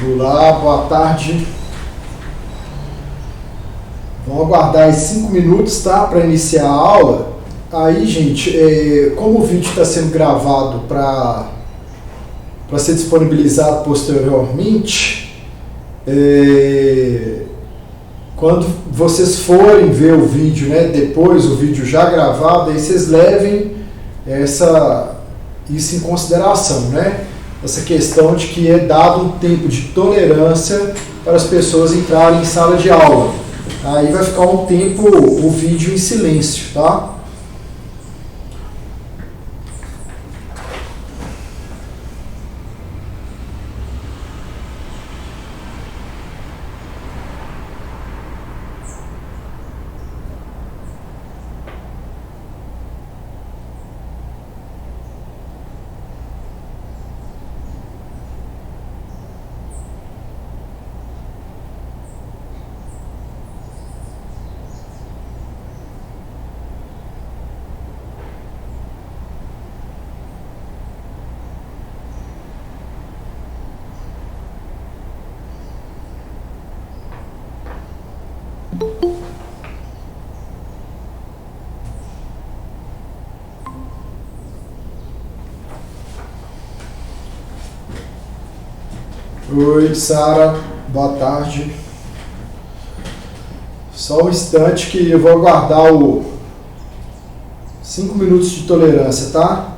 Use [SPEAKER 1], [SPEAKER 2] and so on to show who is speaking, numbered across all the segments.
[SPEAKER 1] Olá, boa tarde. Vamos aguardar aí 5 minutos, tá? Para iniciar a aula. Aí, gente, como o vídeo está sendo gravado para ser disponibilizado posteriormente, quando vocês forem ver o vídeo, né, depois o vídeo já gravado, aí vocês levem isso em consideração, né? Essa questão de que é dado um tempo de tolerância para as pessoas entrarem em sala de aula. Aí vai ficar um tempo o vídeo em silêncio, tá? Oi, Sara, boa tarde. Só um instante que eu vou aguardar 5 minutos de tolerância, tá?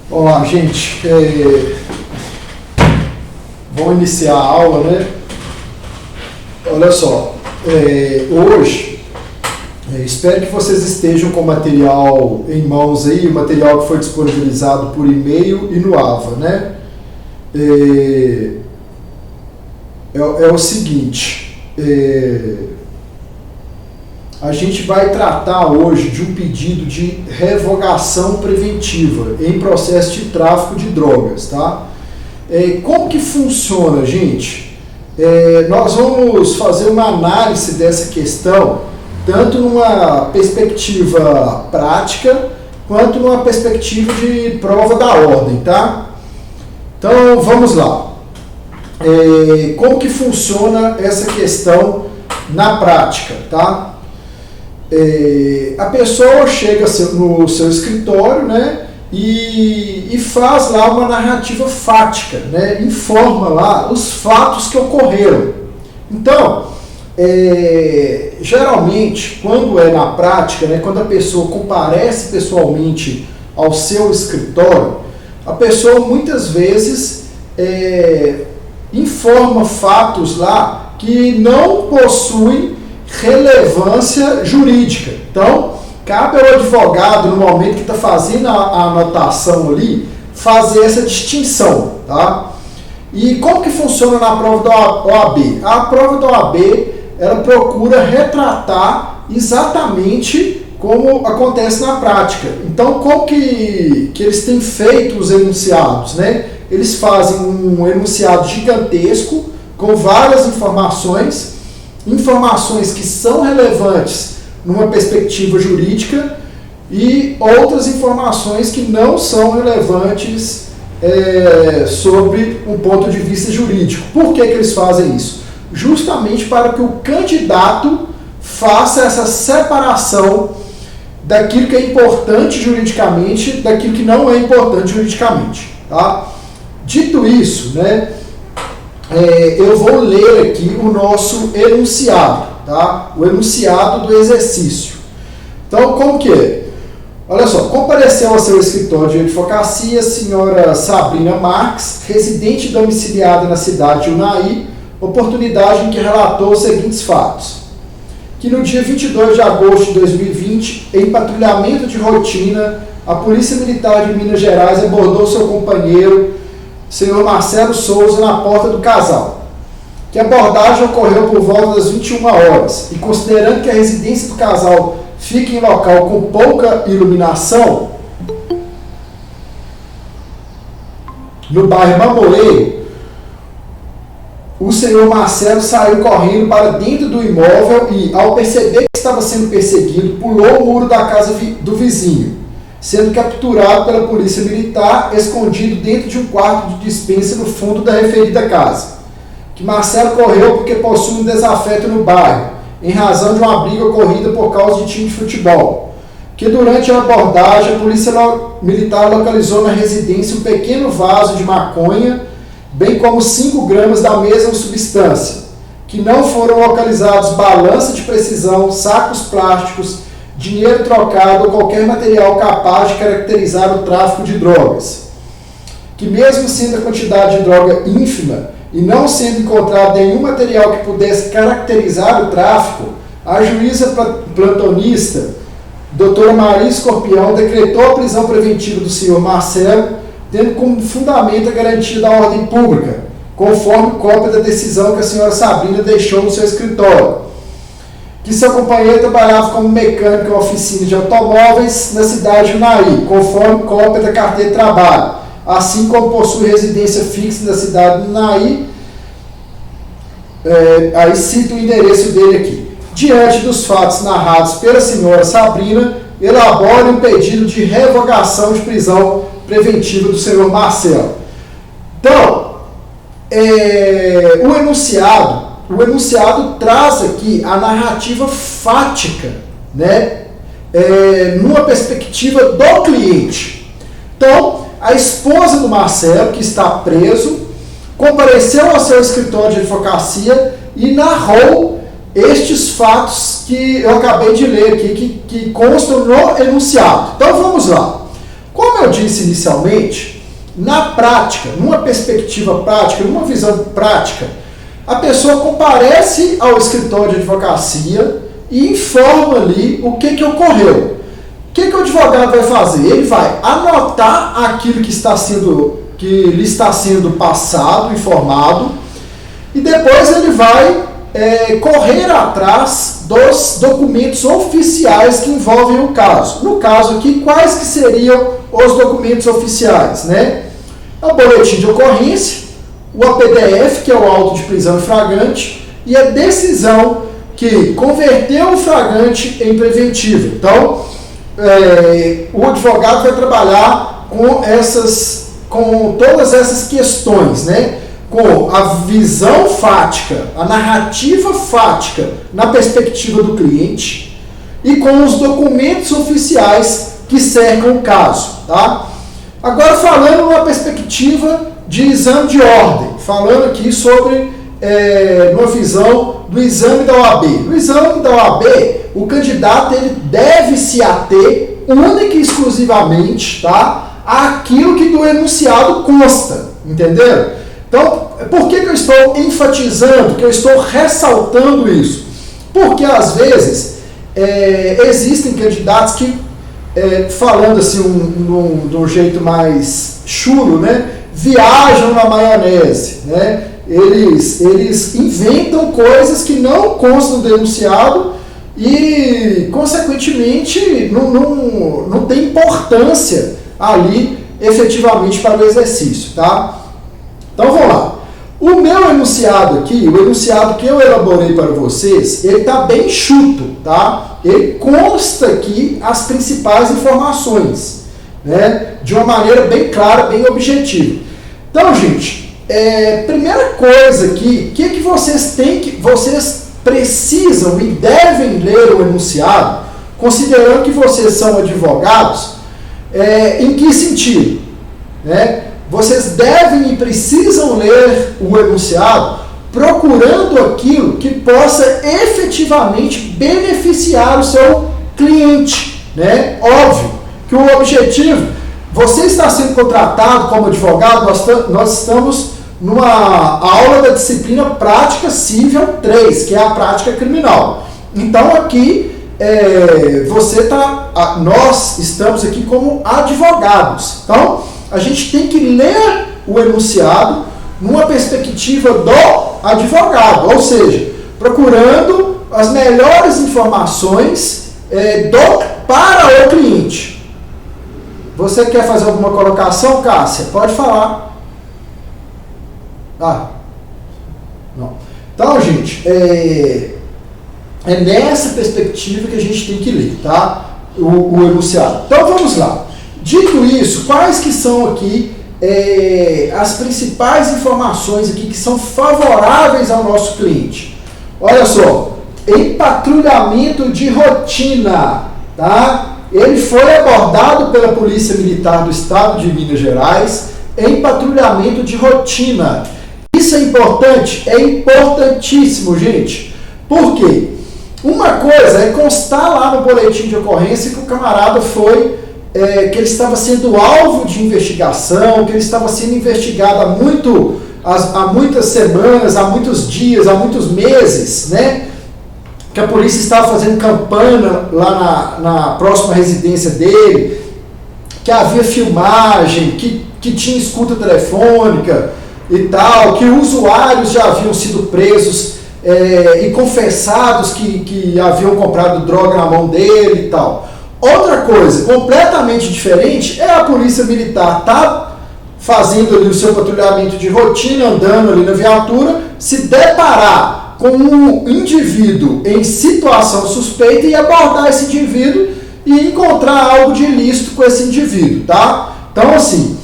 [SPEAKER 1] Vamos lá, gente. Vamos iniciar a aula, né? Olha só, hoje, espero que vocês estejam com o material em mãos aí, o material que foi disponibilizado por e-mail e no AVA, né? É o seguinte, a gente vai tratar hoje de um pedido de revogação preventiva em processo de tráfico de drogas, tá? Como que funciona, gente? Nós vamos fazer uma análise dessa questão, tanto numa perspectiva prática, quanto numa perspectiva de prova da ordem, tá? Então, vamos lá. Como que funciona essa questão na prática, tá? A pessoa chega no seu escritório, né, e faz lá uma narrativa fática, né, informa lá os fatos que ocorreram. Então, geralmente, quando é na prática, né, quando a pessoa comparece pessoalmente ao seu escritório, a pessoa muitas vezes informa fatos lá que não possuem relevância jurídica. Então, cabe ao advogado, no momento que está fazendo a anotação ali, fazer essa distinção, tá? E como que funciona na prova da OAB? A prova da OAB, ela procura retratar exatamente como acontece na prática. Então, como que eles têm feito os enunciados, né? Eles fazem um enunciado gigantesco, com várias informações que são relevantes numa perspectiva jurídica e outras informações que não são relevantes sobre um ponto de vista jurídico. Por que eles fazem isso? Justamente para que o candidato faça essa separação daquilo que é importante juridicamente daquilo que não é importante juridicamente, tá? Dito isso, né, eu vou ler aqui o nosso enunciado, tá? O enunciado do exercício. Então, como que é? Olha só, compareceu ao seu escritório de advocacia a senhora Sabrina Marques, residente domiciliada na cidade de Unai, oportunidade em que relatou os seguintes fatos. Que no dia 22 de agosto de 2020, em patrulhamento de rotina, a Polícia Militar de Minas Gerais abordou seu companheiro, senhor Marcelo Souza, na porta do casal. Que a abordagem ocorreu por volta das 21 horas e, considerando que a residência do casal fica em local com pouca iluminação, no bairro Mamoeiro, o senhor Marcelo saiu correndo para dentro do imóvel e, ao perceber que estava sendo perseguido, pulou o muro da casa do vizinho, sendo capturado pela polícia militar, escondido dentro de um quarto de dispensa no fundo da referida casa. Que Marcelo correu porque possui um desafeto no bairro, em razão de uma briga ocorrida por causa de time de futebol. Que durante a abordagem, a polícia militar localizou na residência um pequeno vaso de maconha, bem como 5 gramas da mesma substância. Que não foram localizados balança de precisão, sacos plásticos, dinheiro trocado ou qualquer material capaz de caracterizar o tráfico de drogas. Que mesmo sendo a quantidade de droga ínfima e não sendo encontrado nenhum material que pudesse caracterizar o tráfico, a juíza plantonista, doutora Maria Escorpião, decretou a prisão preventiva do senhor Marcelo, tendo como fundamento a garantia da ordem pública, conforme cópia da decisão que a senhora Sabrina deixou no seu escritório. Que seu companheiro trabalhava como mecânico em oficina de automóveis na cidade de Unai, conforme cópia da carteira de trabalho, assim como possui residência fixa na cidade de Unai. Aí cito o endereço dele aqui. Diante dos fatos narrados pela senhora Sabrina, elabora um pedido de revogação de prisão preventiva do senhor Marcelo. Então, o enunciado traz aqui a narrativa fática, né, numa perspectiva do cliente. Então, a esposa do Marcelo, que está preso, compareceu ao seu escritório de advocacia e narrou estes fatos que eu acabei de ler aqui, que constam no enunciado. Então, vamos lá. Como eu disse inicialmente, na prática, numa perspectiva prática, numa visão prática, a pessoa comparece ao escritório de advocacia e informa ali o que ocorreu. O que o advogado vai fazer? Ele vai anotar aquilo que lhe está sendo passado, informado, e depois ele vai correr atrás dos documentos oficiais que envolvem o caso. No caso aqui, quais que seriam os documentos oficiais, né? O boletim de ocorrência, o APDF, que é o auto de prisão em flagrante, e a decisão que converteu o flagrante em preventivo. Então, o advogado vai trabalhar com todas essas questões, né? Com a visão fática, a narrativa fática na perspectiva do cliente e com os documentos oficiais que cercam o caso, tá? Agora falando numa perspectiva de exame de ordem, falando aqui sobre uma visão do exame da OAB. No exame da OAB, o candidato ele deve se ater única e exclusivamente, tá, àquilo que do enunciado consta, entenderam? Então, por que eu estou enfatizando, que eu estou ressaltando isso? Porque, às vezes, existem candidatos que, falando assim de um jeito mais chulo, né, viajam na maionese, né? Eles inventam coisas que não constam do enunciado e, consequentemente, não tem importância ali, efetivamente, para o exercício, tá? Então vamos lá. O meu enunciado aqui, o enunciado que eu elaborei para vocês, ele está bem chuto, tá? Ele consta aqui as principais informações, né? De uma maneira bem clara, bem objetiva. Então, gente, primeira coisa aqui, o que vocês precisam e devem ler o enunciado, considerando que vocês são advogados, em que sentido, né? Vocês devem e precisam ler o enunciado procurando aquilo que possa efetivamente beneficiar o seu cliente, né? Óbvio que o objetivo, você está sendo contratado como advogado, nós estamos numa aula da disciplina Prática Civil 3, que é a prática criminal. Então aqui nós estamos aqui como advogados. Então, a gente tem que ler o enunciado numa perspectiva do advogado, ou seja, procurando as melhores informações para o cliente. Você quer fazer alguma colocação, Cássia? Pode falar. Não. Então, gente, é nessa perspectiva que a gente tem que ler, tá? O enunciado. Então, vamos lá. Dito isso, quais que são aqui as principais informações aqui que são favoráveis ao nosso cliente? Olha só, em patrulhamento de rotina, tá? Ele foi abordado pela Polícia Militar do Estado de Minas Gerais em patrulhamento de rotina. Isso é importante? É importantíssimo, gente. Por quê? Uma coisa é constar lá no boletim de ocorrência que o camarada foi... que ele estava sendo alvo de investigação, que ele estava sendo investigado há muitas semanas, há muitos dias, há muitos meses, né? Que a polícia estava fazendo campanha lá na próxima residência dele, que havia filmagem, que tinha escuta telefônica e tal, que usuários já haviam sido presos e confessados que haviam comprado droga na mão dele e tal. Outra coisa completamente diferente é a Polícia Militar tá fazendo ali o seu patrulhamento de rotina, andando ali na viatura, se deparar com um indivíduo em situação suspeita e abordar esse indivíduo e encontrar algo de ilícito com esse indivíduo, tá? Então, assim,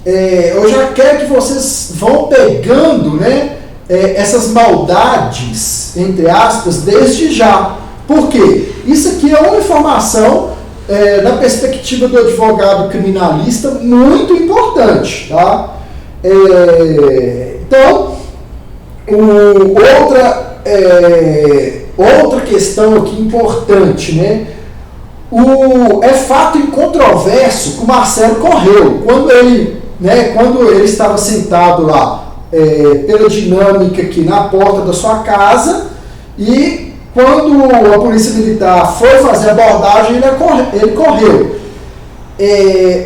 [SPEAKER 1] eu já quero que vocês vão pegando, né, essas maldades, entre aspas, desde já. Por quê? Isso aqui é uma informação... na perspectiva do advogado criminalista, muito importante, tá? Então, outra questão aqui importante, né? É fato incontroverso que o Marcelo correu. Quando ele estava sentado lá, pela dinâmica aqui na porta da sua casa, e quando a polícia militar foi fazer a abordagem, ele correu.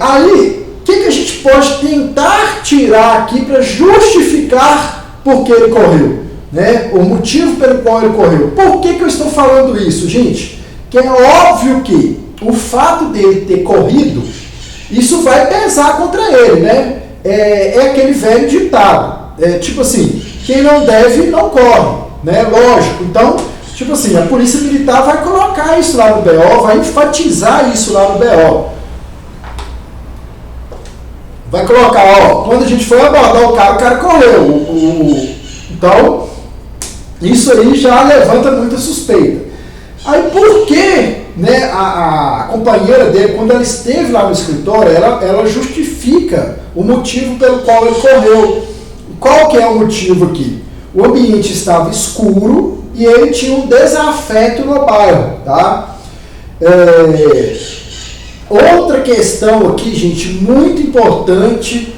[SPEAKER 1] Aí, o que a gente pode tentar tirar aqui para justificar por que ele correu? Né? O motivo pelo qual ele correu. Por que eu estou falando isso, gente? Que é óbvio que o fato dele ter corrido, isso vai pesar contra ele, né? É aquele velho ditado. Tipo assim, quem não deve, não corre, né? Lógico. Então, tipo assim, a polícia militar vai colocar isso lá no BO, vai enfatizar isso lá no BO. Vai colocar, quando a gente foi abordar o cara correu. Então, isso aí já levanta muita suspeita. Aí por que, né, a companheira dele, quando ela esteve lá no escritório, ela justifica o motivo pelo qual ele correu. Qual que é o motivo aqui? O ambiente estava escuro e ele tinha um desafeto no bairro, tá? Outra questão aqui, gente, muito importante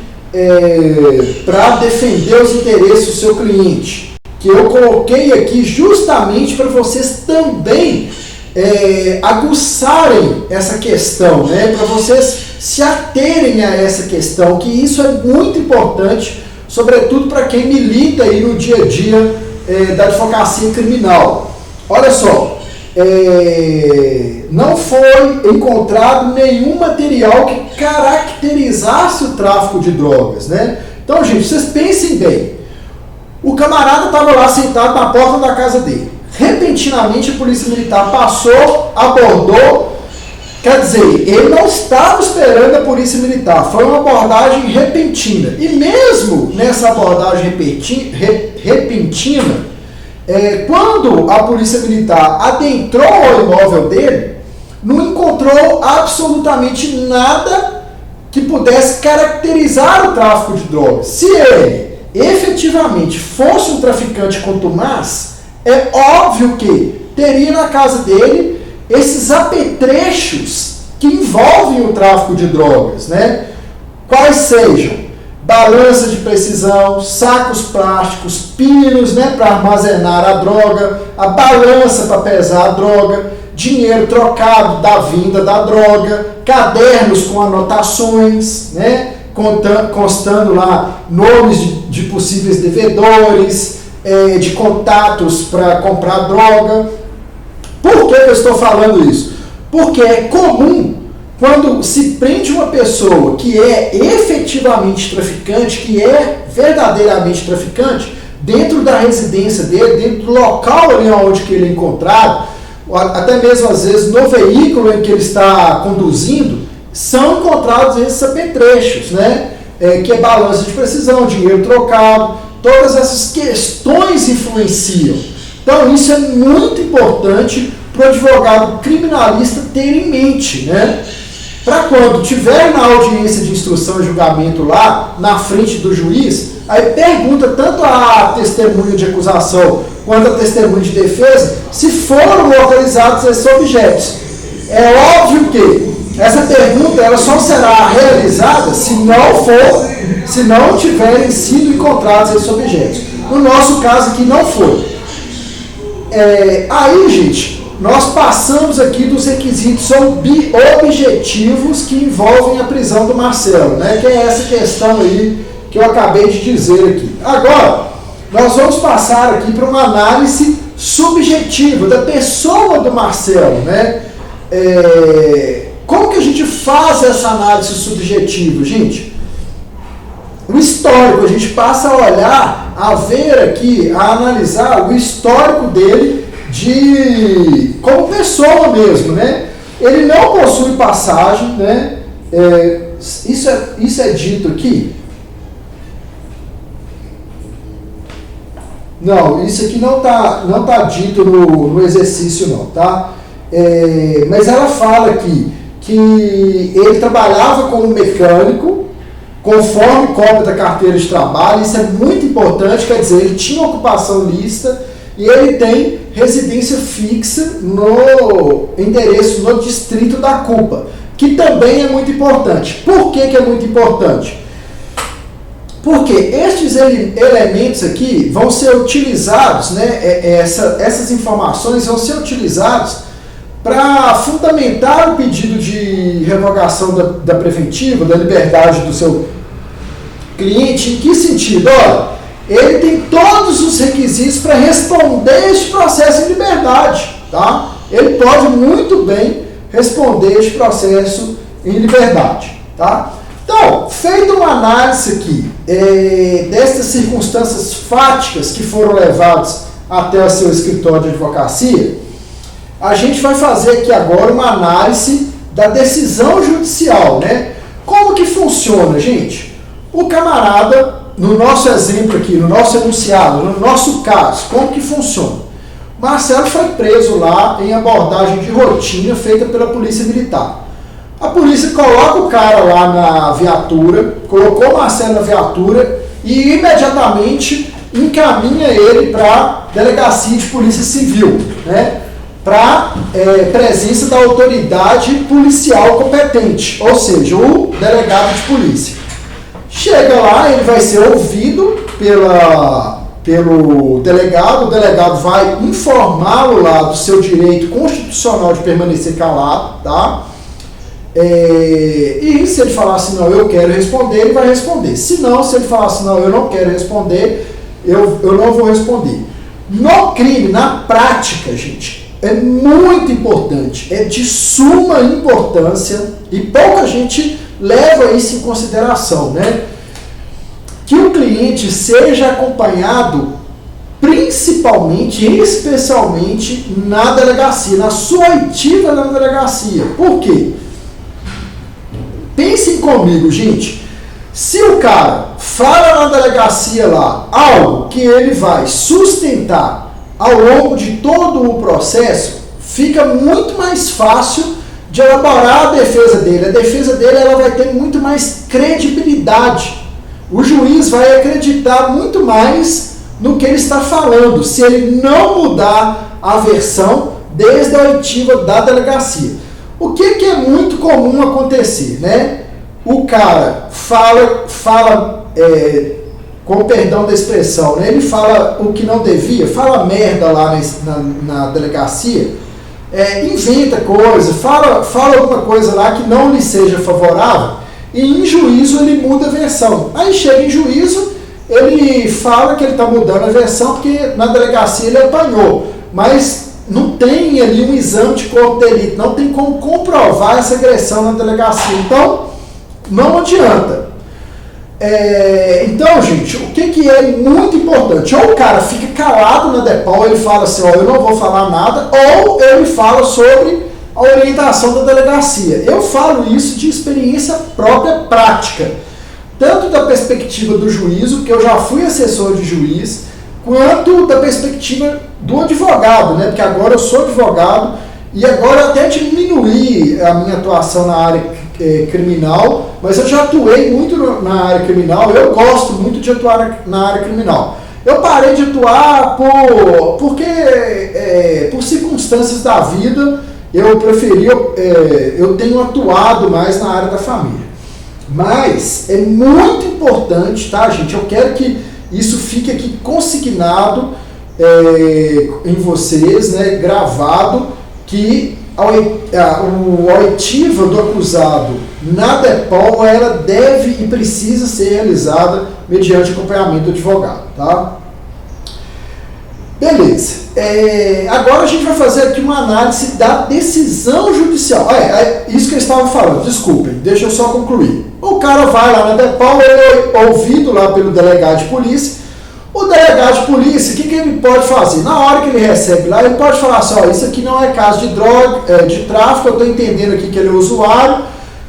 [SPEAKER 1] para defender os interesses do seu cliente, que eu coloquei aqui justamente para vocês também aguçarem essa questão, né? Para vocês se aterem a essa questão, que isso é muito importante, sobretudo para quem milita aí no dia a dia da advocacia criminal. Olha só, não foi encontrado nenhum material que caracterizasse o tráfico de drogas, né? Então, gente, vocês pensem bem. O camarada estava lá sentado na porta da casa dele. Repentinamente a polícia militar passou, abordou. Quer dizer, ele não estava esperando a polícia militar. Foi uma abordagem repentina. E mesmo nessa abordagem repentina, quando a polícia militar adentrou ao imóvel dele, não encontrou absolutamente nada que pudesse caracterizar o tráfico de drogas. Se ele efetivamente fosse um traficante contumaz, é óbvio que teria na casa dele esses apetrechos que envolvem o tráfico de drogas, né? Quais sejam balança de precisão, sacos plásticos, pinos, né, para armazenar a droga, a balança para pesar a droga, dinheiro trocado da vinda da droga, cadernos com anotações, né, constando lá nomes de possíveis devedores, de contatos para comprar droga. Por que eu estou falando isso? Porque é comum, quando se prende uma pessoa que é efetivamente traficante, que é verdadeiramente traficante, dentro da residência dele, dentro do local ali onde que ele é encontrado, até mesmo às vezes no veículo em que ele está conduzindo, são encontrados esses apetrechos, né? Que é balança de precisão, dinheiro trocado, todas essas questões influenciam. Então isso é muito importante para o advogado criminalista ter em mente, né? Para quando tiver na audiência de instrução e julgamento lá, na frente do juiz, aí pergunta tanto a testemunha de acusação quanto a testemunha de defesa se foram localizados esses objetos. É óbvio que essa pergunta ela só será realizada se não tiverem sido encontrados esses objetos. No nosso caso aqui não foi. Aí, gente, nós passamos aqui dos requisitos objetivos que envolvem a prisão do Marcelo, né? Que é essa questão aí que eu acabei de dizer aqui. Agora, nós vamos passar aqui para uma análise subjetiva da pessoa do Marcelo, né? Como que a gente faz essa análise subjetiva, gente? O histórico, a gente passa a olhar, a ver aqui, a analisar o histórico dele como pessoa mesmo, né? Ele não possui passagem, né? Isso é dito aqui. Não, isso aqui não tá dito no exercício não, tá? Mas ela fala aqui que ele trabalhava como mecânico, conforme cópia da carteira de trabalho. Isso é muito importante, quer dizer, ele tinha ocupação lícita e ele tem residência fixa no endereço, no distrito da culpa, que também é muito importante. Por que é muito importante? Porque estes elementos aqui vão ser utilizados, né, essas informações vão ser utilizados para fundamentar o pedido de revogação da preventiva, da liberdade do seu cliente. Em que sentido? Olha, ele tem todos os requisitos para responder este processo em liberdade, tá? Ele pode muito bem responder este processo em liberdade, tá? Então, feita uma análise aqui dessas circunstâncias fáticas que foram levadas até o seu escritório de advocacia, a gente vai fazer aqui agora uma análise da decisão judicial, né? Como que funciona, gente? O camarada, no nosso exemplo aqui, no nosso enunciado, no nosso caso, como que funciona? Marcelo foi preso lá em abordagem de rotina feita pela Polícia Militar. A polícia coloca o cara lá na viatura, colocou o Marcelo na viatura e imediatamente encaminha ele para a delegacia de polícia civil, né? Para presença da autoridade policial competente, ou seja, o delegado de polícia. Chega lá, ele vai ser ouvido pelo delegado, o delegado vai informá-lo lá do seu direito constitucional de permanecer calado, tá? E se ele falar assim, não, eu quero responder, ele vai responder. Se ele falar assim, não, eu não quero responder, eu não vou responder. No crime, na prática, gente, é muito importante, é de suma importância e pouca gente leva isso em consideração, né? Que o cliente seja acompanhado principalmente e especialmente na delegacia, na sua oitiva na delegacia. Por quê? Pensem comigo, gente. Se o cara fala na delegacia lá algo que ele vai sustentar ao longo de todo o processo, fica muito mais fácil de elaborar a defesa dele. A defesa dele ela vai ter muito mais credibilidade. O juiz vai acreditar muito mais no que ele está falando, se ele não mudar a versão desde a oitiva da delegacia. O que é muito comum acontecer, né? O cara fala com perdão da expressão, né? Ele fala o que não devia, fala merda lá na delegacia, inventa coisa, fala alguma coisa lá que não lhe seja favorável, e em juízo ele muda a versão. Aí chega em juízo, ele fala que ele está mudando a versão porque na delegacia ele apanhou, mas não tem ali um exame de corpo de delito, não tem como comprovar essa agressão na delegacia, então não adianta. Então, gente, o que é muito importante? Ou o cara fica calado na DEPOL, ele fala assim, eu não vou falar nada, ou ele fala sobre a orientação da delegacia. Eu falo isso de experiência própria, prática, tanto da perspectiva do juízo, que eu já fui assessor de juiz, quanto da perspectiva do advogado, né? Porque agora eu sou advogado e agora até diminuí a minha atuação na área criminal, mas eu já atuei muito na área criminal, eu gosto muito de atuar na área criminal. Eu parei de atuar porque por circunstâncias da vida, eu preferi, eu tenho atuado mais na área da família. Mas é muito importante, tá, gente? Eu quero que isso fique aqui consignado em vocês, né, gravado, que a oitiva do acusado na DEPOL, ela deve e precisa ser realizada mediante acompanhamento do advogado, tá? Beleza. Agora a gente vai fazer aqui uma análise da decisão judicial. Isso que eu estava falando, desculpem, deixa eu só concluir. O cara vai lá na DEPOL, ele é ouvido lá pelo delegado de polícia. O delegado de polícia, o que ele pode fazer? Na hora que ele recebe lá, ele pode falar assim, isso aqui não é caso de droga, de tráfico, eu estou entendendo aqui que ele é usuário,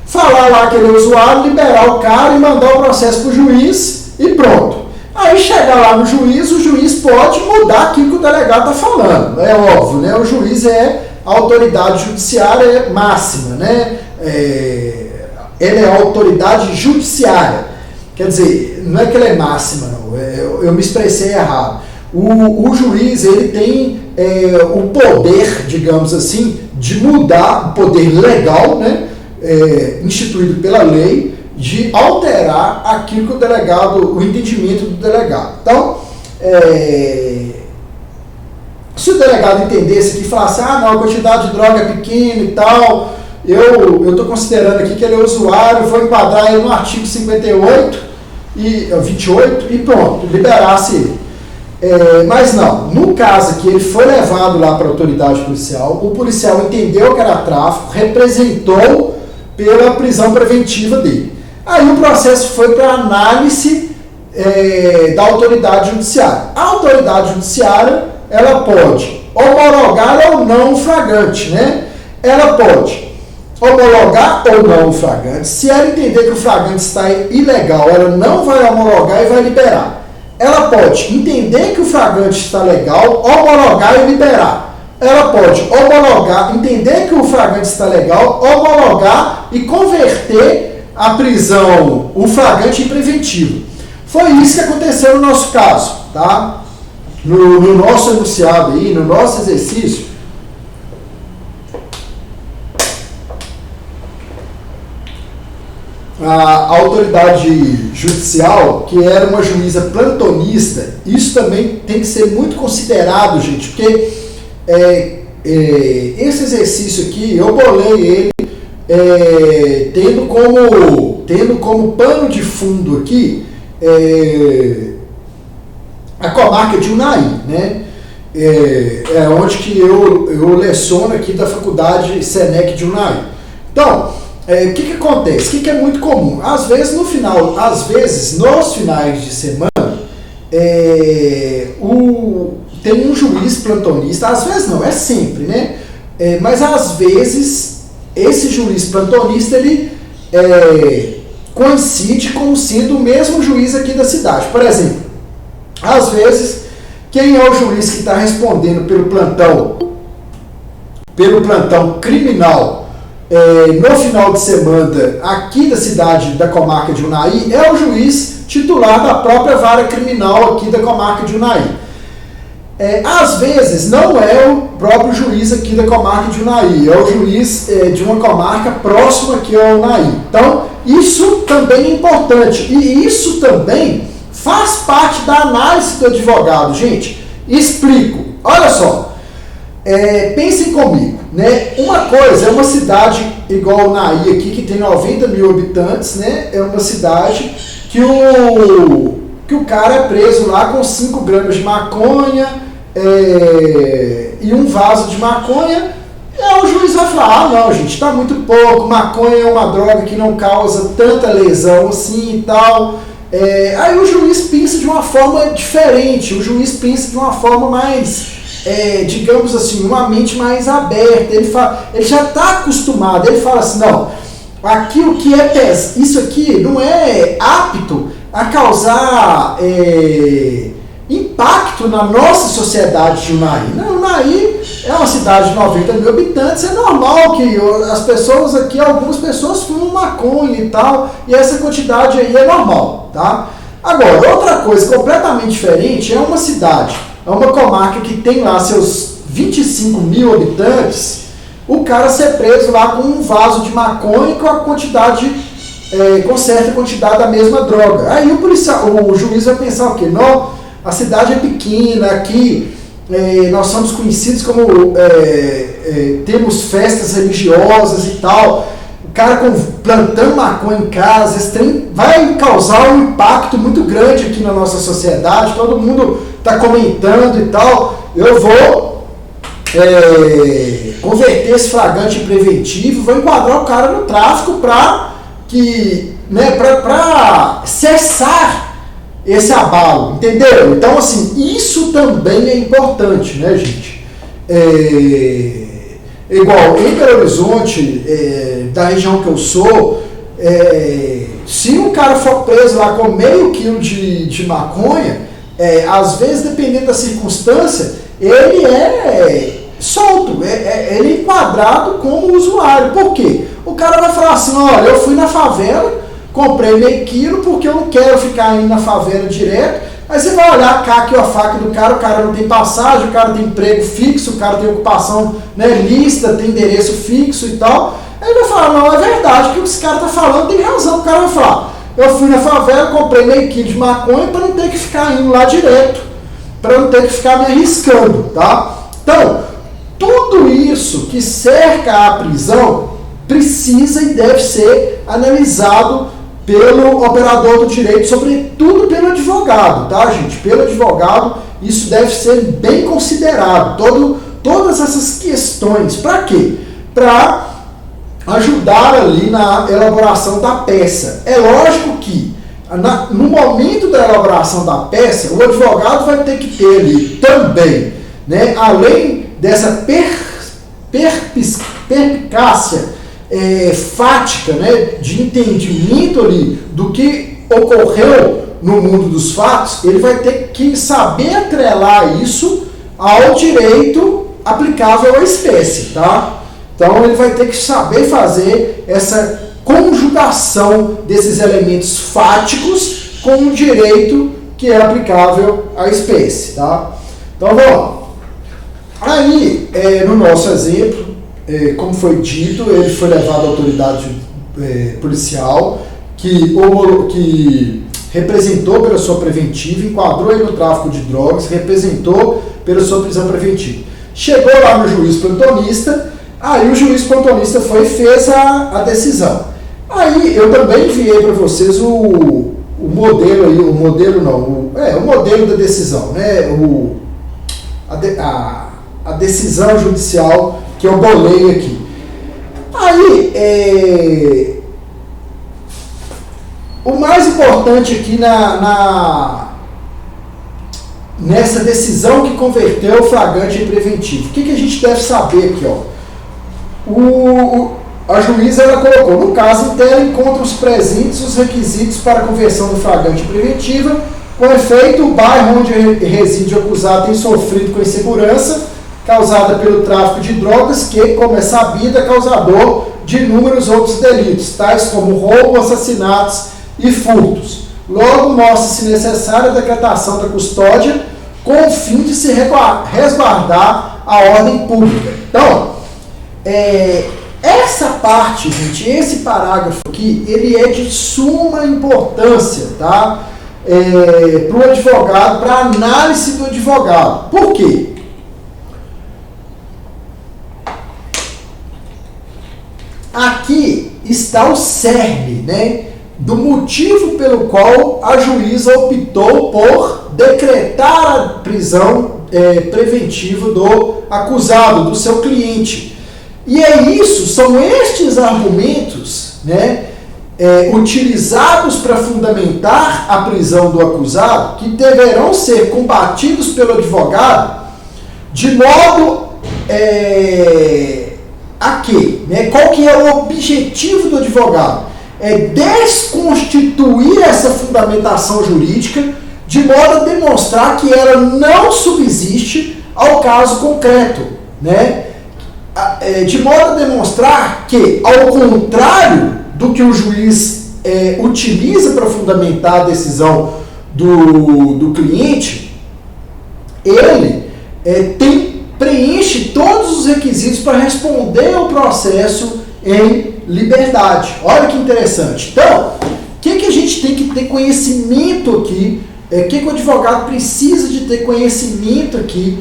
[SPEAKER 1] falar lá que ele é usuário, liberar o cara e mandar o processo para o juiz e pronto. Aí chegar lá no juiz, o juiz pode mudar aquilo que o delegado está falando, é óbvio, né? O juiz é a autoridade judiciária máxima, né? Ele é a autoridade judiciária. Quer dizer, não é que ele é máxima, não. Eu me expressei errado. o juiz ele tem o poder, digamos assim, de mudar, o poder legal, né, instituído pela lei, de alterar aquilo que o delegado, o entendimento do delegado. Então, se o delegado entendesse aqui e falasse, não, a quantidade de droga é pequena e tal, eu estou considerando aqui que ele é usuário, vou enquadrar ele no artigo 58 e 28 e pronto, liberasse ele. Mas não, no caso que ele foi levado lá para a autoridade policial, o policial entendeu que era tráfico, representou pela prisão preventiva dele. Aí o processo foi para análise da autoridade judiciária. A autoridade judiciária, ela pode homologar ou não o flagrante, né? Ela pode homologar ou não o flagrante. Se ela entender que o flagrante está ilegal, ela não vai homologar e vai liberar. Ela pode entender que o flagrante está legal, homologar e liberar. Ela pode homologar, entender que o flagrante está legal, homologar e converter a prisão, o flagrante em preventivo. Foi isso que aconteceu no nosso caso, tá? No nosso enunciado aí, no nosso exercício, a autoridade judicial, que era uma juíza plantonista, isso também tem que ser muito considerado, gente, porque esse exercício aqui, eu bolei ele tendo como pano de fundo aqui a comarca de Unai, né? Onde que eu leciono aqui da faculdade Senec de Unai. Então, o que acontece? O que é muito comum? Às vezes, nos finais de semana, tem um juiz plantonista, às vezes não, é sempre, né? Mas às vezes, esse juiz plantonista, ele coincide com sendo o mesmo juiz aqui da cidade. Por exemplo, às vezes, quem é o juiz que está respondendo pelo plantão criminal no final de semana aqui da cidade da comarca de Unai, é o juiz titular da própria vara criminal aqui da comarca de Unai. Às vezes não é o próprio juiz aqui da comarca de Unai, é o juiz de uma comarca próxima aqui ao Unai. Então, isso também é importante e isso também faz parte da análise do advogado. Gente, explico. Olha só. Pensem comigo, né? Uma coisa é uma cidade igual Unai aqui, que tem 90 mil habitantes, né? É uma cidade que o cara é preso lá com 5 gramas de maconha e um vaso de maconha. O juiz vai falar, não, gente, está muito pouco, maconha é uma droga que não causa tanta lesão assim e tal. Aí o juiz pensa de uma forma diferente, o juiz pensa de uma forma mais... digamos assim, uma mente mais aberta. Ele já está acostumado, ele fala assim, não, aqui o que isso aqui não é apto a causar impacto na nossa sociedade de Unai. Não, Unai é uma cidade de 90 mil habitantes, é normal que as pessoas aqui, algumas pessoas fumam maconha e tal, e essa quantidade aí é normal, tá? Agora, outra coisa completamente diferente é uma cidade, é uma comarca que tem lá seus 25 mil habitantes, o cara ser preso lá com um vaso de maconha com a quantidade, com certa quantidade da mesma droga. Aí o juiz vai pensar o quê? Não, a cidade é pequena, aqui nós somos conhecidos como temos festas religiosas e tal. O cara plantando maconha em casa, esse trem vai causar um impacto muito grande aqui na nossa sociedade, todo mundo está comentando e tal. Eu vou converter esse flagrante em preventivo, vou enquadrar o cara no tráfico para cessar esse abalo, entendeu? Então, assim, isso também é importante, né, gente? Igual em Belo Horizonte, da região que eu sou, se um cara for preso lá com meio quilo de maconha, às vezes, dependendo da circunstância, ele é solto, ele é enquadrado como usuário. Por quê? O cara vai falar assim, olha, eu fui na favela, comprei meio quilo porque eu não quero ficar indo na favela direto. Aí você vai olhar a caca e a faca do cara, o cara não tem passagem, o cara tem emprego fixo, o cara tem ocupação, né, lista, tem endereço fixo e tal. Aí ele vai falar, não, é verdade, o que esse cara tá falando tem razão. O cara vai falar, eu fui na favela, comprei meio quilo de maconha para não ter que ficar indo lá direto, para não ter que ficar me arriscando, tá? Então, tudo isso que cerca a prisão precisa e deve ser analisado pelo operador do direito, sobretudo pelo advogado, tá, gente? Pelo advogado, isso deve ser bem considerado. Todas essas questões, para quê? Para ajudar ali na elaboração da peça. É lógico que no momento da elaboração da peça, o advogado vai ter que ter ali também, né, além dessa perspicácia fática, né, de entendimento ali do que ocorreu no mundo dos fatos, ele vai ter que saber atrelar isso ao direito aplicável à espécie, tá? Então ele vai ter que saber fazer essa conjugação desses elementos fáticos com o direito que é aplicável à espécie, tá? Então vamos lá. Aí, no nosso exemplo, como foi dito, ele foi levado à autoridade policial que representou pela sua preventiva, enquadrou ele no tráfico de drogas, representou pela sua prisão preventiva. Chegou lá no juiz plantonista, aí o juiz plantonista foi e fez a decisão. Aí eu também enviei para vocês o modelo aí, o modelo da decisão, né? A decisão judicial que eu bolei aqui. Aí, o mais importante aqui nessa decisão que converteu o flagrante em preventivo, o que a gente deve saber aqui, ó? A juíza ela colocou, no caso inteiro, encontra os presentes os requisitos para a conversão do flagrante em preventiva. Com efeito, o bairro onde reside o acusado tem sofrido com insegurança causada pelo tráfico de drogas, que, como é sabido, é causador de inúmeros outros delitos, tais como roubo, assassinatos e furtos. Logo, mostra-se necessária a decretação da custódia com o fim de se resguardar a ordem pública. Então, essa parte, gente, esse parágrafo aqui, ele é de suma importância, tá? Para o advogado, para a análise do advogado. Por quê? Aqui está o cerne, né, do motivo pelo qual a juíza optou por decretar a prisão preventiva do acusado, do seu cliente. E são estes argumentos, né, utilizados para fundamentar a prisão do acusado, que deverão ser combatidos pelo advogado de modo a quê? Né? Qual que é o objetivo do advogado? É desconstituir essa fundamentação jurídica de modo a demonstrar que ela não subsiste ao caso concreto, né? De modo a demonstrar que, ao contrário do que o juiz utiliza para fundamentar a decisão do cliente, ele preenche todos os requisitos para responder ao processo em liberdade. Olha que interessante. Então, o que a gente tem que ter conhecimento aqui? O que o advogado precisa de ter conhecimento aqui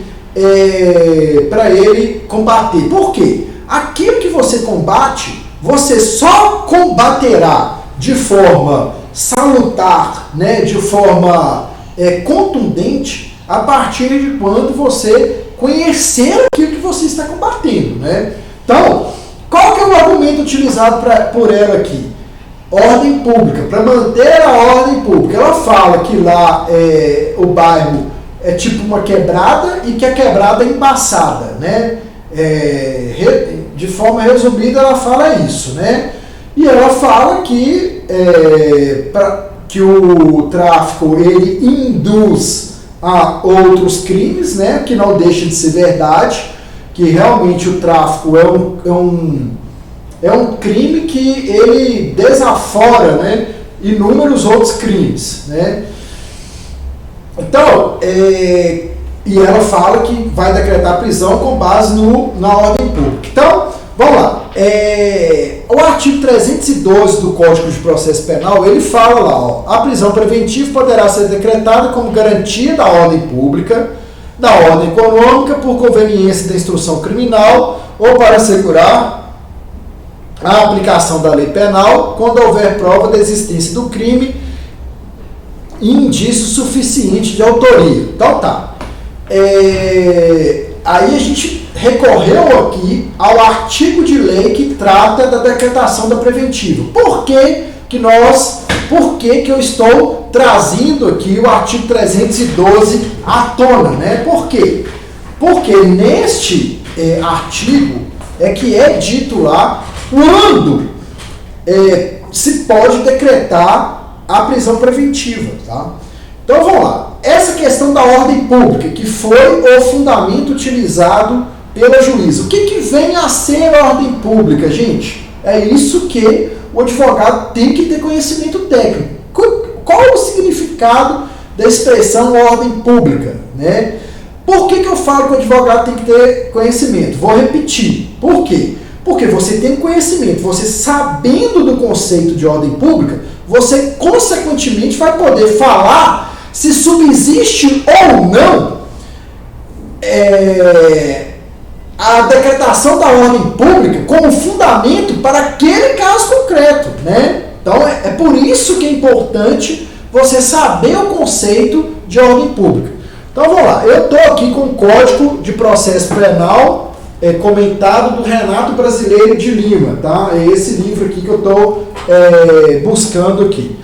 [SPEAKER 1] para ele combater? Por quê? Aquilo que você combate, você só combaterá de forma salutar, né, de forma contundente, a partir de quando você conhecer aquilo que você está combatendo, né? Então, qual que é o argumento utilizado por ela aqui? Ordem pública, para manter a ordem pública. Ela fala que lá o bairro é tipo uma quebrada e que a quebrada é embaçada, né? De forma resumida, ela fala isso, né? E ela fala que o tráfico ele induz a outros crimes, né? Que não deixa de ser verdade, que realmente o tráfico é um crime que ele desafora, né, inúmeros outros crimes, né? Então, e ela fala que vai decretar prisão com base na ordem pública. Então, vamos lá. O artigo 312 do Código de Processo Penal, ele fala lá, ó, a prisão preventiva poderá ser decretada como garantia da ordem pública, da ordem econômica, por conveniência da instrução criminal ou para assegurar a aplicação da lei penal quando houver prova da existência do crime e indício suficiente de autoria. Então tá. Aí a gente recorreu aqui ao artigo de lei que trata da decretação da preventiva. Por que eu estou trazendo aqui o artigo 312 à tona, né? Por quê? Porque neste artigo é que é dito lá quando se pode decretar a prisão preventiva, tá? Então vamos lá. Essa questão da ordem pública, que foi o fundamento utilizado pela juíza. O que vem a ser a ordem pública, gente? É isso que o advogado tem que ter conhecimento técnico. Qual é o significado da expressão ordem pública, né? Por que eu falo que o advogado tem que ter conhecimento? Vou repetir. Por quê? Porque você tem conhecimento, você sabendo do conceito de ordem pública, você consequentemente vai poder falar se subsiste ou não a decretação da ordem pública como fundamento para aquele caso concreto, né? Então é por isso que é importante você saber o conceito de ordem pública. Então vamos lá, eu estou aqui com o Código de Processo Penal comentado do Renato Brasileiro de Lima, tá? É esse livro aqui que eu estou buscando aqui.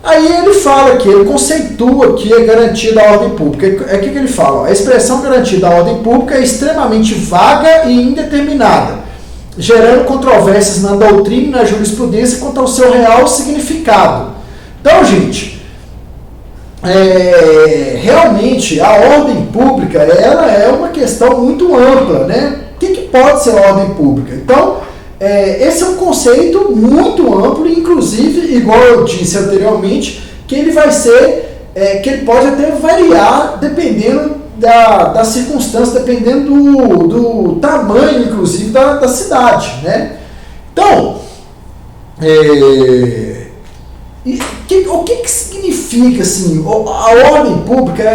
[SPEAKER 1] Aí ele fala aqui, ele conceitua aqui a garantia da ordem pública. O que ele fala? A expressão garantia da ordem pública é extremamente vaga e indeterminada, gerando controvérsias na doutrina e na jurisprudência quanto ao seu real significado. Então, gente, realmente a ordem pública ela é uma questão muito ampla, né? O que pode ser ordem pública? Então, esse é um conceito muito amplo, inclusive, igual eu disse anteriormente, que ele vai ser, que ele pode até variar dependendo da circunstância, dependendo do tamanho, inclusive, da cidade, né? Então, o que significa, assim, a ordem pública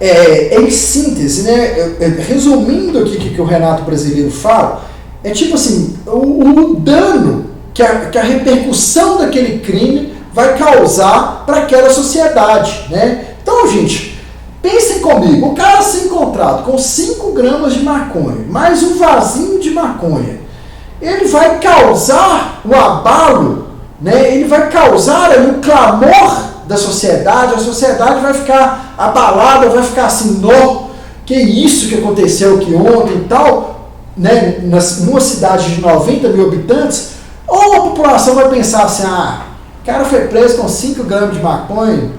[SPEAKER 1] em síntese, né? Resumindo aqui o que o Renato Brasileiro fala, é tipo assim, o dano que a repercussão daquele crime vai causar para aquela sociedade, né? Então, gente, pensem comigo, o cara ser encontrado com 5 gramas de maconha, mais um vasinho de maconha, ele vai causar um abalo, né? Ele vai causar um clamor da sociedade, a sociedade vai ficar abalada, vai ficar assim, não, que isso que aconteceu aqui ontem e tal, né, numa cidade de 90 mil habitantes, ou a população vai pensar assim, o cara foi preso com 5 gramas de maconha,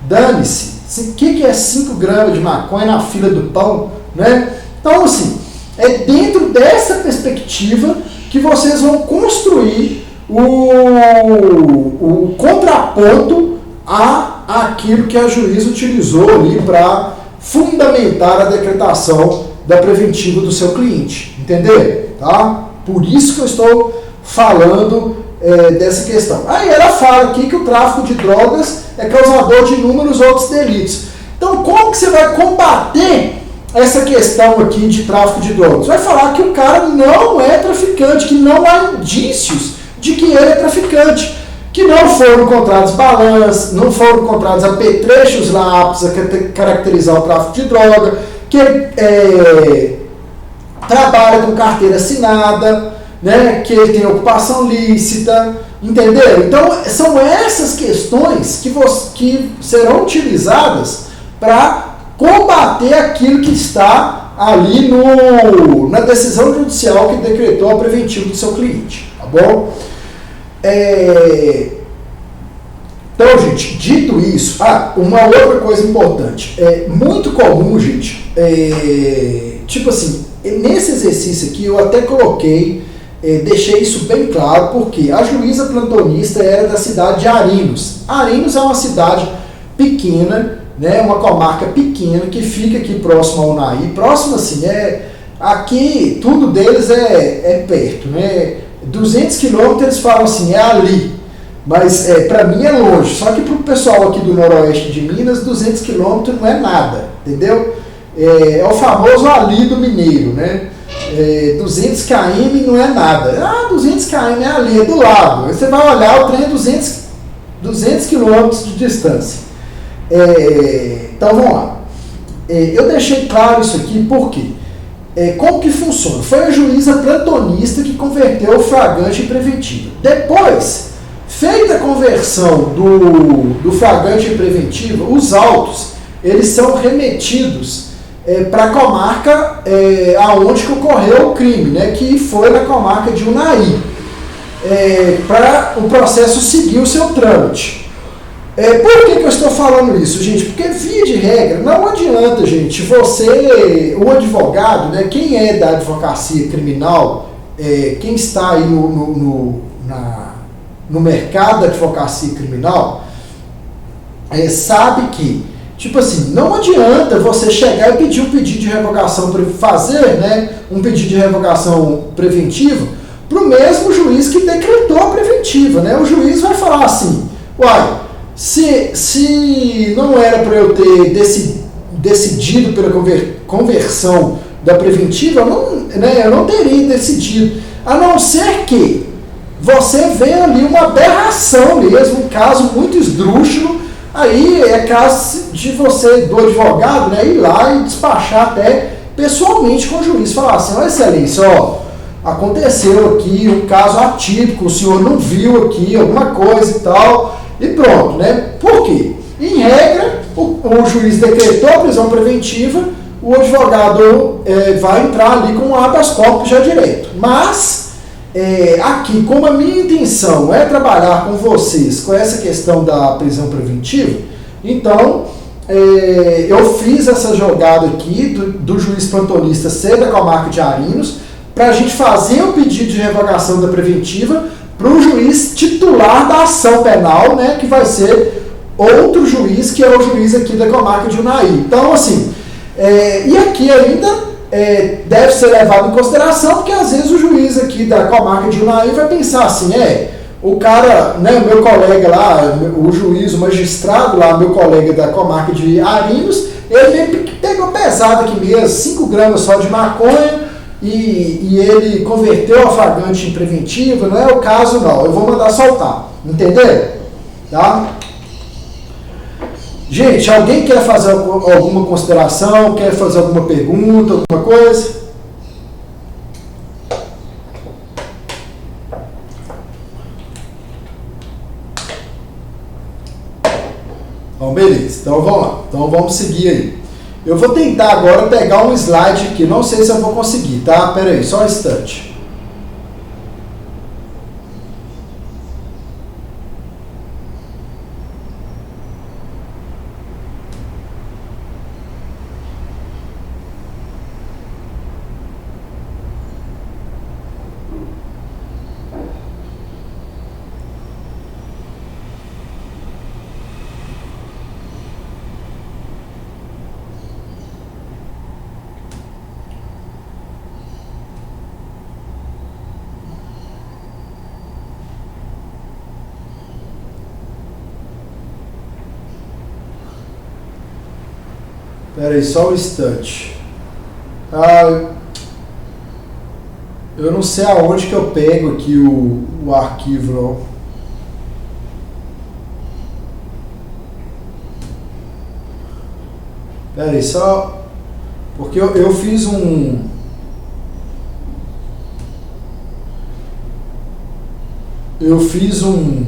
[SPEAKER 1] dane-se, o que é 5 gramas de maconha na fila do pão, né? Então, assim, é dentro dessa perspectiva que vocês vão construir o contraponto àquilo que a juíza utilizou ali para fundamentar a decretação da preventiva do seu cliente, entender? Tá? Por isso que eu estou falando dessa questão. Aí ela fala aqui que o tráfico de drogas é causador de inúmeros outros delitos. Então, como que você vai combater essa questão aqui de tráfico de drogas? Vai falar que o cara não é traficante, que não há indícios de que ele é traficante, que não foram encontrados balanças, não foram encontrados apetrechos lá aptos a caracterizar o tráfico de droga, que ele trabalha com carteira assinada, né, que ele tem ocupação lícita, entenderam? Então, são essas questões que serão utilizadas para combater aquilo que está ali na decisão judicial que decretou a preventiva do seu cliente, tá bom? Então, gente, dito isso, uma outra coisa importante, é muito comum, gente, tipo assim, nesse exercício aqui eu até coloquei deixei isso bem claro, porque a juíza plantonista era da cidade de Arinos. Arinos é uma cidade pequena, né, uma comarca pequena que fica aqui próximo ao Unai. Próximo assim, aqui tudo deles é perto, né? 200 quilômetros eles falam assim, é ali. Mas para mim é longe. Só que para o pessoal aqui do noroeste de Minas, 200 quilômetros não é nada, entendeu? É o famoso ali do mineiro, né? 200 km não é nada. 200 km é ali, é do lado. Aí você vai olhar, o trem é 200 quilômetros de distância. Então vamos lá. Eu deixei claro isso aqui porque como que funciona? Foi a juíza plantonista que converteu o flagrante em preventivo. Depois, feita a conversão do flagrante em preventivo, os autos eles são remetidos para a comarca aonde que ocorreu o crime, né, que foi na comarca de Unai, para o processo seguir o seu trâmite. Por que eu estou falando isso, gente? Porque, via de regra, não adianta, gente, o advogado, né, quem é da advocacia criminal, quem está aí no mercado da advocacia criminal, sabe que, tipo assim, não adianta você chegar e pedir um pedido de revogação, fazer, né, um pedido de revogação preventiva para o mesmo juiz que decretou a preventiva, né? O juiz vai falar assim, uai, se não era para eu ter decidido pela conversão da preventiva, eu não teria decidido, a não ser que você vê ali uma aberração mesmo, um caso muito esdrúxulo. Aí é caso de você, do advogado, né, ir lá e despachar até pessoalmente com o juiz, falar assim, excelência, aconteceu aqui um caso atípico, o senhor não viu aqui alguma coisa e tal, e pronto, né? Por quê? Em regra, o juiz decretou a prisão preventiva, o advogado vai entrar ali com um habeas corpus já direto. Mas, aqui, como a minha intenção é trabalhar com vocês com essa questão da prisão preventiva, então, eu fiz essa jogada aqui do juiz plantonista ser da comarca de Arinos, para a gente fazer o pedido de revogação da preventiva para o juiz titular da ação penal, né, que vai ser outro juiz, que é o juiz aqui da comarca de Unai. Então, assim, e aqui ainda deve ser levado em consideração, porque às vezes o juiz aqui da comarca de Unai vai pensar assim, o cara, né, o meu colega lá, o juiz, o magistrado lá, meu colega da comarca de Arinos, ele pegou pesado aqui mesmo, 5 gramas só de maconha, e ele converteu a flagrante em preventiva, não é o caso não, eu vou mandar soltar, entendeu? Tá? Gente, alguém quer fazer alguma consideração, quer fazer alguma pergunta, alguma coisa? Então, beleza, então vamos lá, então vamos seguir aí. Eu vou tentar agora pegar um slide aqui, não sei se eu vou conseguir, tá? Pera aí, só um instante. Espera aí, só um instante. Eu não sei aonde que eu pego aqui o arquivo, não. Espera aí, só... Porque eu fiz um... Eu fiz um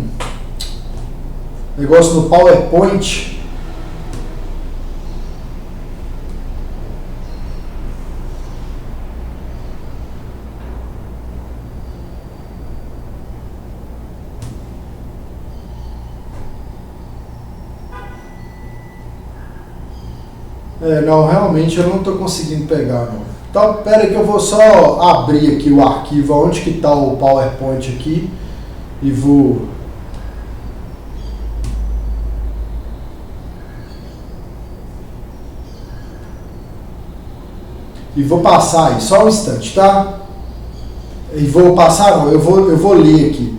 [SPEAKER 1] negócio no PowerPoint. Não, realmente eu não estou conseguindo pegar, não. Então, espera aí que eu vou só abrir aqui o arquivo, onde que está o PowerPoint aqui, e vou... E vou passar aí, só um instante, tá? E vou passar, não, eu vou ler aqui.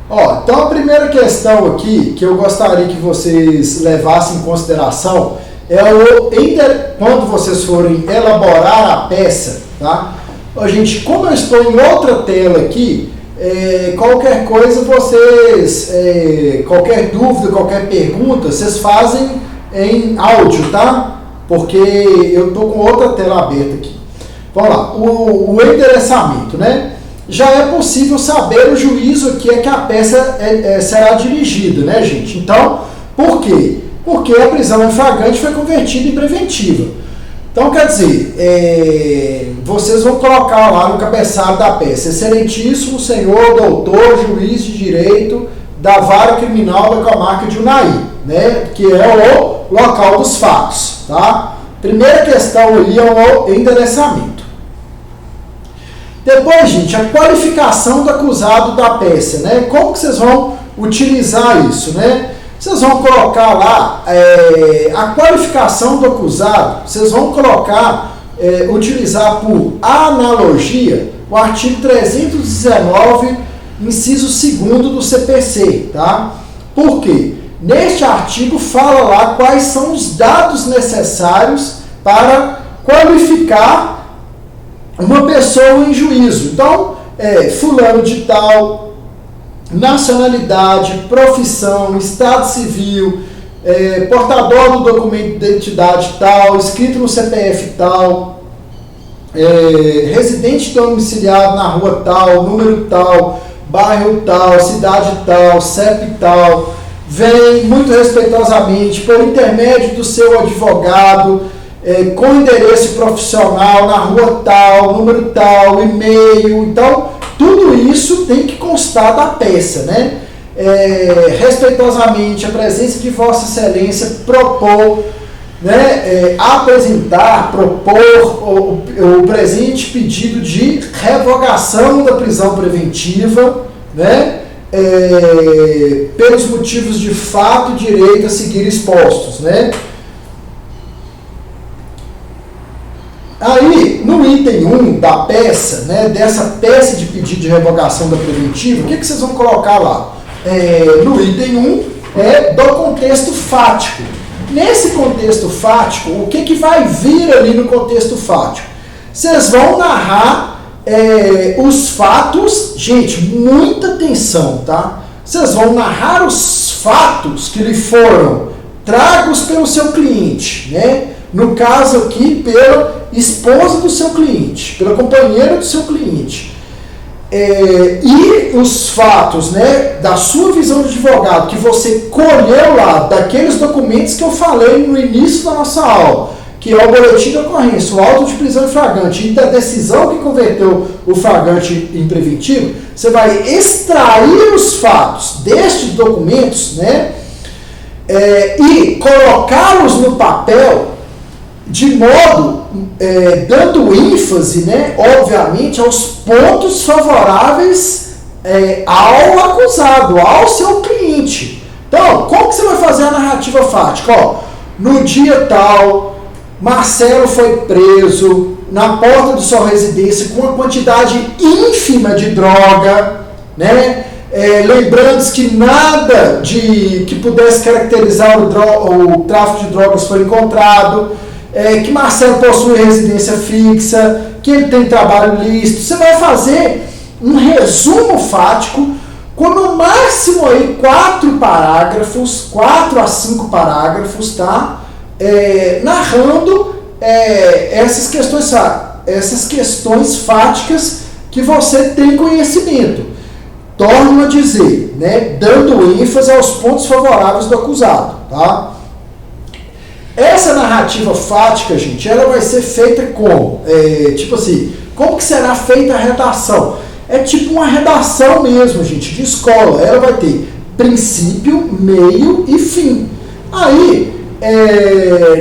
[SPEAKER 1] Ó, então a primeira questão aqui que eu gostaria que vocês levassem em consideração é quando vocês forem elaborar a peça, tá? Ó, gente, como eu estou em outra tela aqui, qualquer coisa vocês, qualquer dúvida, qualquer pergunta, vocês fazem em áudio, tá? Porque eu estou com outra tela aberta aqui. Vamos lá, o endereçamento, né? Já é possível saber o juízo que é que a peça será dirigida, né, gente? Então, por quê? Porque a prisão em flagrante foi convertida em preventiva. Então, quer dizer, vocês vão colocar lá no cabeçalho da peça: Excelentíssimo senhor doutor juiz de direito da vara criminal da comarca de Unai, né, que é o local dos fatos, tá? Primeira questão ali é o endereçamento. Depois, gente, a qualificação do acusado da peça, né? Como que vocês vão utilizar isso, né? Vocês vão colocar lá a qualificação do acusado, vocês vão colocar, utilizar por analogia o artigo 319, inciso 2º do CPC, tá? Por quê? Neste artigo fala lá quais são os dados necessários para qualificar uma pessoa em juízo. Então, fulano de tal, nacionalidade, profissão, estado civil, portador do documento de identidade tal, inscrito no CPF tal, residente domiciliado na rua tal, número tal, bairro tal, cidade tal, CEP tal, vem muito respeitosamente por intermédio do seu advogado, com endereço profissional, na rua tal, número tal, e-mail. Então, tudo isso tem que constar da peça, né? Respeitosamente, a presença de Vossa Excelência propor, né, apresentar, propor o presente pedido de revogação da prisão preventiva, né, pelos motivos de fato e direito a seguir expostos, né? Aí, no item 1 da peça, né, dessa peça de pedido de revogação da preventiva, o que vocês vão colocar lá? No item 1 do contexto fático. Nesse contexto fático, o que vai vir ali no contexto fático? Vocês vão narrar os fatos, gente, muita atenção, tá? Vocês vão narrar os fatos que lhe foram tragos pelo seu cliente, né? No caso aqui, pela esposa do seu cliente, pela companheira do seu cliente. E os fatos, né, da sua visão de advogado, que você colheu lá, daqueles documentos que eu falei no início da nossa aula, que é o boletim de ocorrência, o auto de prisão em flagrante e da decisão que converteu o flagrante em preventivo, você vai extrair os fatos destes documentos, né, e colocá-los no papel de modo, dando ênfase, né, obviamente, aos pontos favoráveis ao acusado, ao seu cliente. Então, como que você vai fazer a narrativa fática? Ó, no dia tal, Marcelo foi preso na porta de sua residência com uma quantidade ínfima de droga, né? Lembrando que nada que pudesse caracterizar o tráfico de drogas foi encontrado, que Marcelo possui residência fixa, que ele tem trabalho lícito. Você vai fazer um resumo fático com no máximo aí 4 a 5 parágrafos, tá? Narrando essas questões fáticas que você tem conhecimento. torno a dizer, né, dando ênfase aos pontos favoráveis do acusado, tá? Essa narrativa fática, gente, ela vai ser feita como? Tipo assim, como que será feita a redação? É tipo uma redação mesmo, gente, de escola. Ela vai ter princípio, meio e fim. Aí,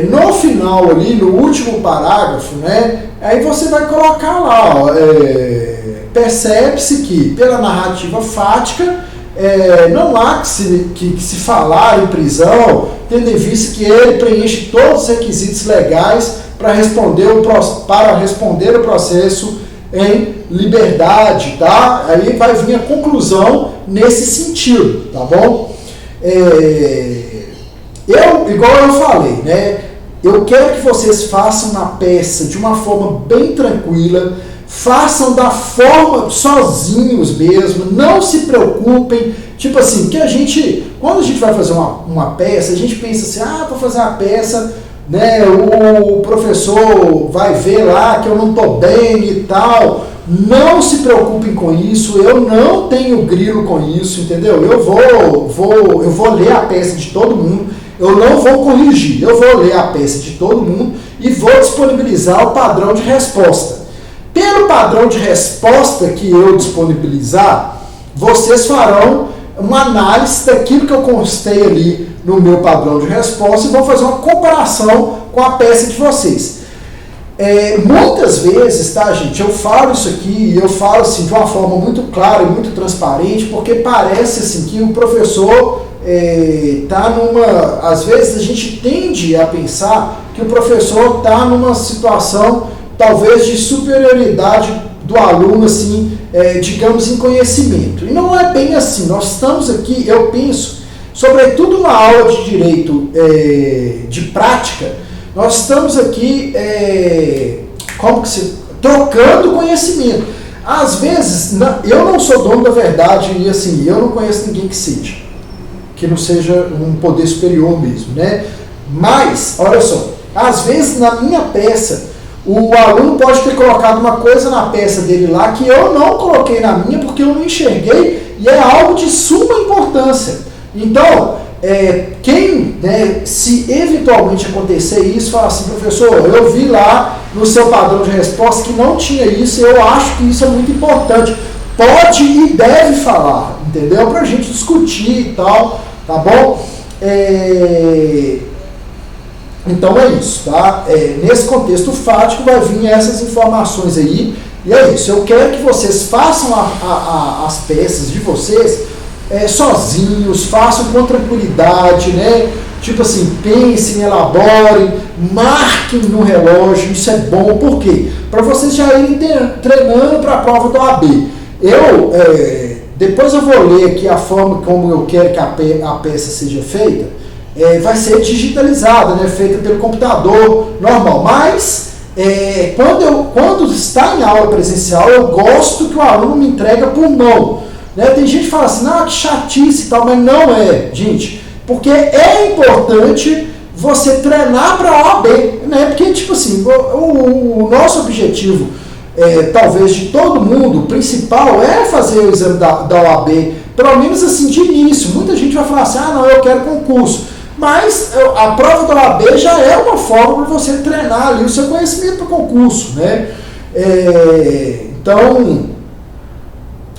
[SPEAKER 1] no final ali, no último parágrafo, né, aí você vai colocar lá, ó, percebe-se que, pela narrativa fática, não há que se falar em prisão, tendo em vista que ele preenche todos os requisitos legais para responder o processo em liberdade, tá? Aí vai vir a conclusão nesse sentido, tá bom? Igual eu falei, né? Eu quero que vocês façam a peça de uma forma bem tranquila, façam da forma sozinhos mesmo, não se preocupem, tipo assim, que quando a gente vai fazer uma peça, a gente pensa assim, para fazer a peça, né, o professor vai ver lá que eu não estou bem e tal. Não se preocupem com isso, eu não tenho grilo com isso, entendeu? Eu vou ler a peça de todo mundo, eu não vou corrigir, eu vou ler a peça de todo mundo e vou disponibilizar o padrão de resposta. Pelo padrão de resposta que eu disponibilizar, vocês farão uma análise daquilo que eu constei ali no meu padrão de resposta e vão fazer uma comparação com a peça de vocês. Muitas vezes, tá, gente, eu falo isso aqui, eu falo assim de uma forma muito clara e muito transparente, porque parece assim que o professor tá às vezes a gente tende a pensar que o professor está numa situação talvez de superioridade do aluno, assim, digamos, em conhecimento. E não é bem assim. Nós estamos aqui, eu penso, sobretudo na aula de direito de prática, nós estamos aqui trocando conhecimento. Às vezes, eu não sou dono da verdade e assim, eu não conheço ninguém que não seja um poder superior mesmo, né? Mas, olha só, às vezes na minha peça, o aluno pode ter colocado uma coisa na peça dele lá que eu não coloquei na minha porque eu não enxerguei e é algo de suma importância. Então, se eventualmente acontecer isso, fala assim, professor, eu vi lá no seu padrão de resposta que não tinha isso, eu acho que isso é muito importante. Pode e deve falar, entendeu? Pra gente discutir e tal, tá bom? Então é isso, tá? Nesse contexto fático vai vir essas informações aí, e é isso. Eu quero que vocês façam as peças de vocês sozinhos, façam com tranquilidade, né? Tipo assim, pensem, elaborem, marquem no relógio, isso é bom, por quê? Para vocês já irem treinando para a prova do AB. Depois eu vou ler aqui a forma como eu quero que a peça seja feita. Vai ser digitalizada, né, feita pelo computador normal, mas quando está em aula presencial, eu gosto que o aluno me entrega por mão, né? Tem gente que fala assim, que chatice e tal, mas não é, gente, porque é importante você treinar para a OAB, né? Porque, tipo assim, o nosso objetivo, talvez de todo mundo, o principal é fazer o exame da OAB, pelo menos assim, de início. Muita gente vai falar assim, não, eu quero concurso. Mas a prova da OAB já é uma forma para você treinar ali o seu conhecimento para concurso, né? Então,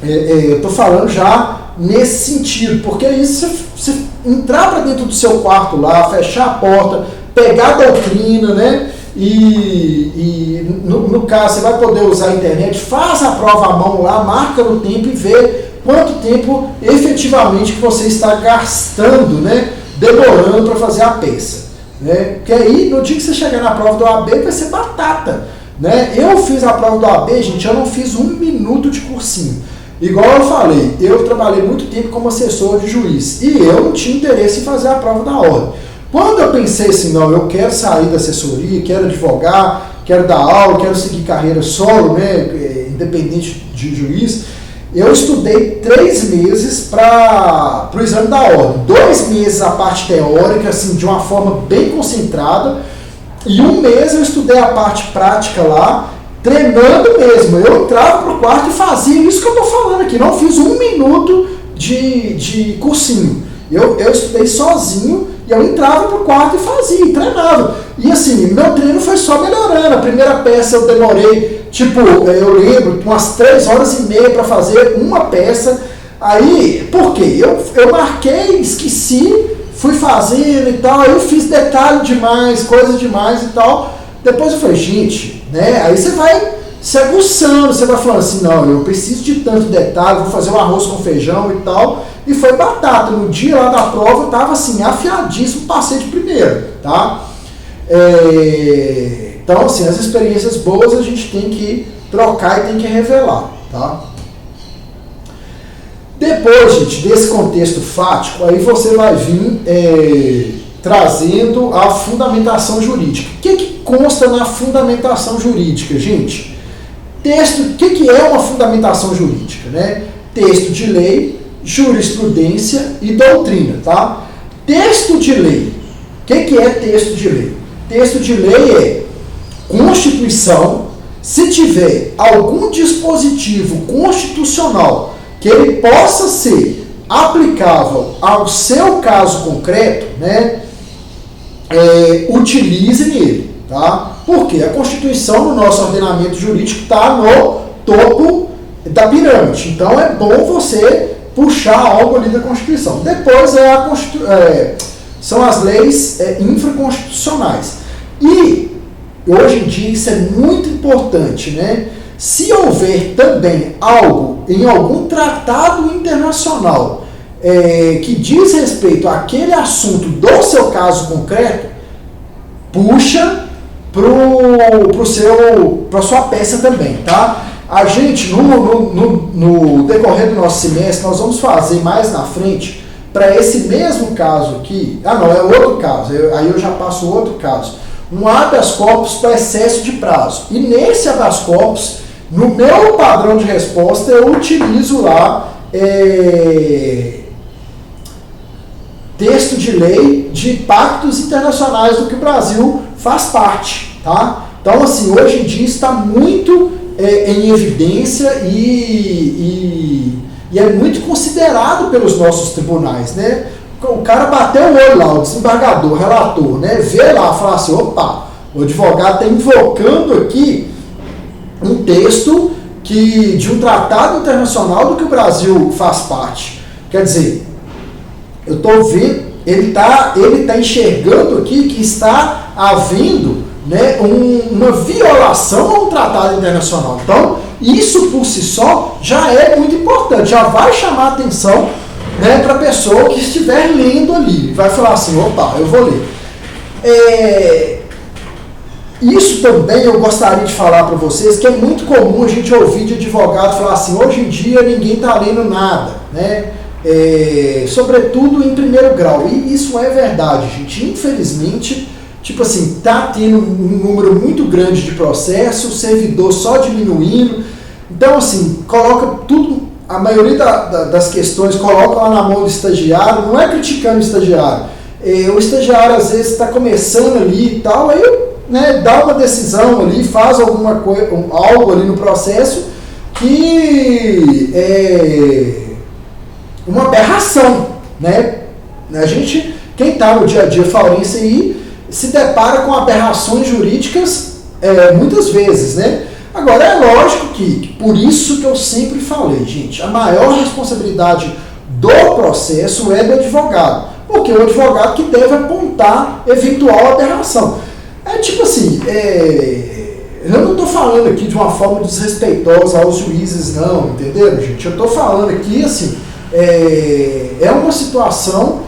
[SPEAKER 1] eu estou falando já nesse sentido, porque isso você entrar para dentro do seu quarto lá, fechar a porta, pegar a doutrina, né? E no caso, você vai poder usar a internet, faz a prova à mão lá, marca no tempo e vê quanto tempo efetivamente que você está gastando, né? Demorando para fazer a peça, né? Porque aí, no dia que você chegar na prova do OAB, vai ser batata, né? Eu fiz a prova do OAB, gente, eu não fiz 1 minuto de cursinho. Igual eu falei, eu trabalhei muito tempo como assessor de juiz e eu não tinha interesse em fazer a prova da ordem. Quando eu pensei assim, não, eu quero sair da assessoria, quero advogar, quero dar aula, quero seguir carreira solo, né, independente de juiz, eu estudei 3 meses para o exame da ordem. 2 meses a parte teórica, assim, de uma forma bem concentrada, e 1 mês eu estudei a parte prática lá, treinando mesmo. Eu entrava pro quarto e fazia isso que eu tô falando aqui. Não fiz 1 minuto de cursinho. Eu estudei sozinho e eu entrava pro quarto e fazia, e treinava. E assim, meu treino foi só melhorando. A primeira peça eu demorei, eu lembro, umas 3 horas e meia para fazer uma peça. Aí, por quê? Eu marquei, esqueci, fui fazendo e tal, aí eu fiz detalhe demais, coisa demais e tal. Depois eu falei, gente, né? Aí você vai se aguçando, você vai falando assim, não, eu preciso de tanto detalhe, vou fazer um arroz com feijão e tal. E foi batata. No dia lá da prova eu tava assim, afiadíssimo, passei de primeira, tá? Então, assim, as experiências boas a gente tem que trocar e tem que revelar, tá? Depois, gente, desse contexto fático, aí você vai vir trazendo a fundamentação jurídica. O que consta na fundamentação jurídica, gente? Texto, o que é uma fundamentação jurídica, né? Texto de lei, jurisprudência e doutrina, tá? Texto de lei. O que é texto de lei? Texto de lei é Constituição, se tiver algum dispositivo constitucional que ele possa ser aplicável ao seu caso concreto, né, utilizem ele, tá? Porque a Constituição no nosso ordenamento jurídico está no topo da pirâmide. Então é bom você puxar algo ali da Constituição. Depois são as leis infraconstitucionais. E hoje em dia isso é muito importante, né? Se houver também algo em algum tratado internacional que diz respeito àquele assunto do seu caso concreto, puxa para sua peça também, tá? A gente, no decorrer do nosso semestre, nós vamos fazer mais na frente, para esse mesmo caso aqui, não, é outro caso, aí eu já passo outro caso, um habeas corpus para excesso de prazo. E nesse habeas corpus, no meu padrão de resposta, eu utilizo lá texto de lei de pactos internacionais do que o Brasil faz parte, tá? Então, assim, hoje em dia está muito em evidência e é muito considerado pelos nossos tribunais, né? O cara bateu o olho lá, o desembargador, o relator, né? Vê lá, fala assim, opa, o advogado está invocando aqui um texto de um tratado internacional do que o Brasil faz parte. Quer dizer, eu estou vendo, ele tá enxergando aqui que está havendo, né, uma violação a um tratado internacional. Então, isso por si só já é muito importante, já vai chamar a atenção, né, para a pessoa que estiver lendo ali. Vai falar assim, opa, eu vou ler. Isso também eu gostaria de falar para vocês, que é muito comum a gente ouvir de advogado falar assim, hoje em dia ninguém está lendo nada, né? Sobretudo em primeiro grau. E isso é verdade, gente. Infelizmente, tipo assim, tá tendo um número muito grande de processos, o servidor só diminuindo. Então, assim, coloca tudo, a maioria das questões coloca lá na mão do estagiário, não é criticando o estagiário. O estagiário às vezes está começando ali e tal, aí, né, dá uma decisão ali, faz alguma coisa, algo ali no processo que uma aberração, né? A gente, quem está no dia a dia forense aí, se depara com aberrações jurídicas muitas vezes, né? Agora, é lógico que, por isso que eu sempre falei, gente, a maior responsabilidade do processo é do advogado, porque é o advogado que deve apontar eventual aberração. Tipo assim, eu não estou falando aqui de uma forma desrespeitosa aos juízes, não, entenderam, gente? Eu estou falando aqui, assim, é uma situação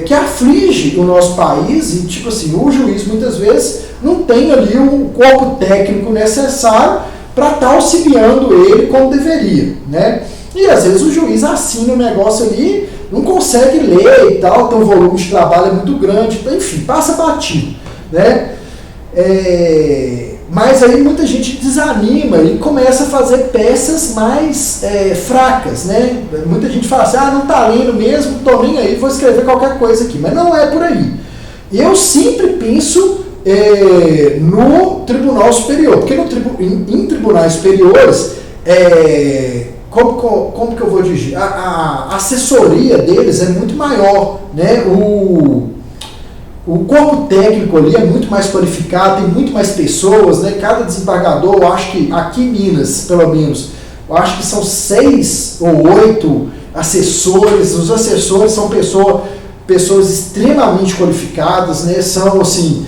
[SPEAKER 1] que aflige o nosso país e, tipo assim, o juiz muitas vezes não tem ali o corpo técnico necessário para estar auxiliando ele como deveria, né? E às vezes o juiz assina o negócio ali, não consegue ler e tal, então o volume de trabalho é muito grande, então, enfim, passa batido, né? Mas aí muita gente desanima e começa a fazer peças mais fracas, né? Muita gente fala assim, não tá lendo mesmo, tô nem aí, vou escrever qualquer coisa aqui. Mas não é por aí. Eu sempre penso no Tribunal Superior. Porque em tribunais superiores, como que eu vou dizer? A assessoria deles é muito maior, né? O corpo técnico ali é muito mais qualificado, tem muito mais pessoas, né? Cada desembargador, eu acho que aqui em Minas, pelo menos, eu acho que são 6 ou 8 assessores. Os assessores são pessoas extremamente qualificadas, né? São assim,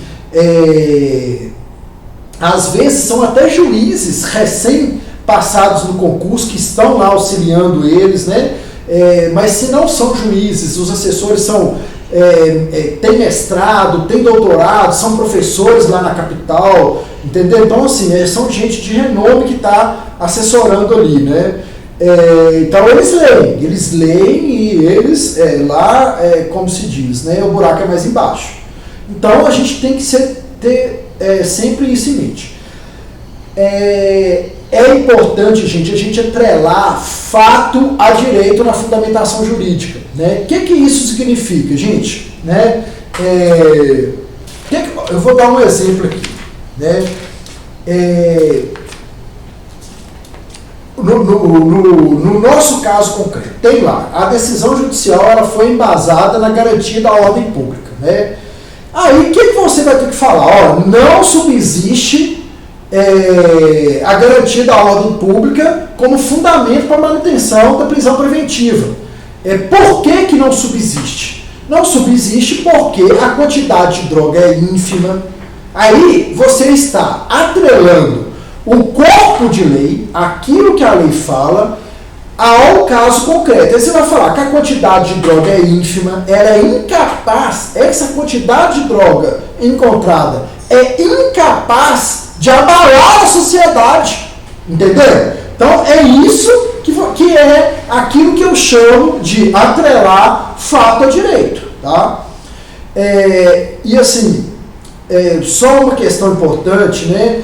[SPEAKER 1] às vezes são até juízes recém-passados no concurso que estão lá auxiliando eles, né? Mas se não são juízes, os assessores têm mestrado, têm doutorado, são professores lá na capital, entendeu? Então, assim, são gente de renome que está assessorando ali, né? Então, eles leem e eles, como se diz, né? O buraco é mais embaixo. Então, a gente tem que ter sempre isso em mente. É importante, gente, a gente atrelar fato a direito na fundamentação jurídica, né? O que isso significa, gente? Né? Eu vou dar um exemplo aqui, né? No nosso caso concreto, tem lá, a decisão judicial ela foi embasada na garantia da ordem pública, né? Aí, o que você vai ter que falar? Olha, não subsiste a garantia da ordem pública como fundamento para a manutenção da prisão preventiva. Por que não subsiste? Não subsiste porque a quantidade de droga é ínfima. Aí você está atrelando o corpo de lei, aquilo que a lei fala, ao caso concreto. Aí você vai falar que a quantidade de droga é ínfima, ela é incapaz, essa quantidade de droga encontrada é incapaz de abalar a sociedade, entendeu? Então é isso que é aquilo que eu chamo de atrelar fato a direito, tá? E assim, só uma questão importante, né?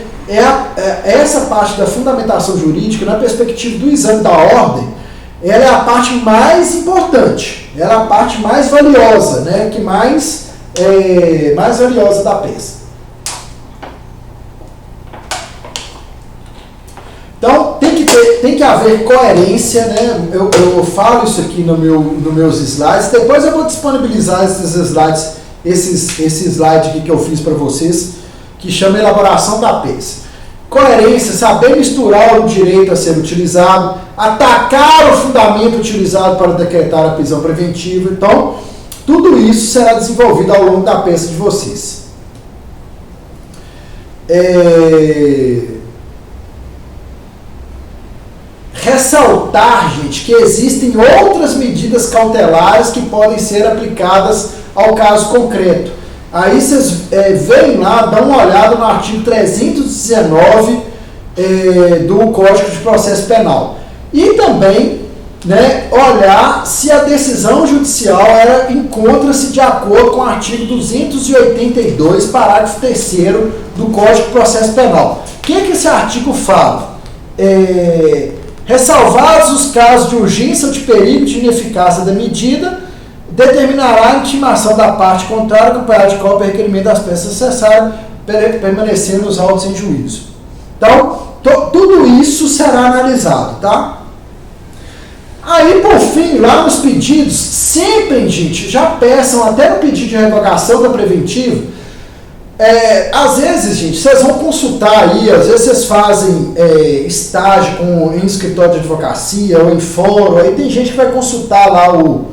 [SPEAKER 1] Essa parte da fundamentação jurídica, na perspectiva do exame da ordem, ela é a parte mais importante, ela é a parte mais valiosa, né? Que mais valiosa da peça. Então, tem que haver coerência, né? Eu falo isso aqui nos meus slides, depois eu vou disponibilizar esses slides, esse slide aqui que eu fiz para vocês, que chama elaboração da peça. Coerência, saber misturar o direito a ser utilizado, atacar o fundamento utilizado para decretar a prisão preventiva. Então, tudo isso será desenvolvido ao longo da peça de vocês. Ressaltar, gente, que existem outras medidas cautelares que podem ser aplicadas ao caso concreto. Aí vocês veem lá, dão uma olhada no artigo 319 do Código de Processo Penal. E também, né, olhar se a decisão judicial encontra-se de acordo com o artigo 282, parágrafo 3º do Código de Processo Penal. O que esse artigo fala? Ressalvados os casos de urgência ou de perigo de ineficácia da medida, determinará a intimação da parte contrária acompanhada de cópia e requerimento das peças necessárias, permanecendo os autos em juízo. Então, tudo isso será analisado, tá? Aí, por fim, lá nos pedidos, sempre, gente, já peçam, até no pedido de revogação da preventiva, às vezes, gente, vocês vão consultar aí, às vezes vocês fazem estágio em escritório de advocacia ou em fórum, aí tem gente que vai consultar lá o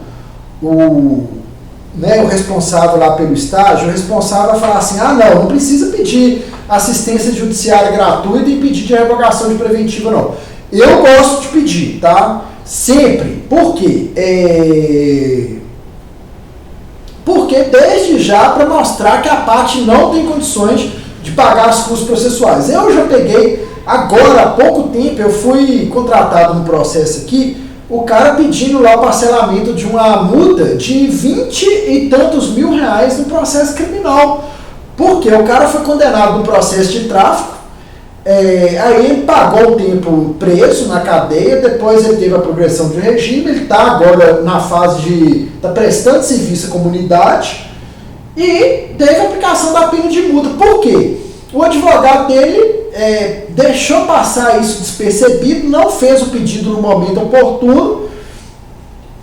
[SPEAKER 1] responsável lá pelo estágio, o responsável vai falar assim, não precisa pedir assistência judiciária gratuita e pedir de revogação de preventiva, não. Eu gosto de pedir, tá? Sempre. Por quê? Porque desde já para mostrar que a parte não tem condições de pagar os custos processuais. Eu já peguei, agora há pouco tempo, eu fui contratado no processo aqui, o cara pedindo lá o parcelamento de uma multa de 20 e tantos mil reais no processo criminal. Porque o cara foi condenado no processo de tráfico, aí ele pagou um tempo preso na cadeia, depois ele teve a progressão de regime, ele está agora na fase de... está prestando serviço à comunidade, e teve a aplicação da pena de multa. Por quê? O advogado dele deixou passar isso despercebido, não fez o pedido no momento oportuno,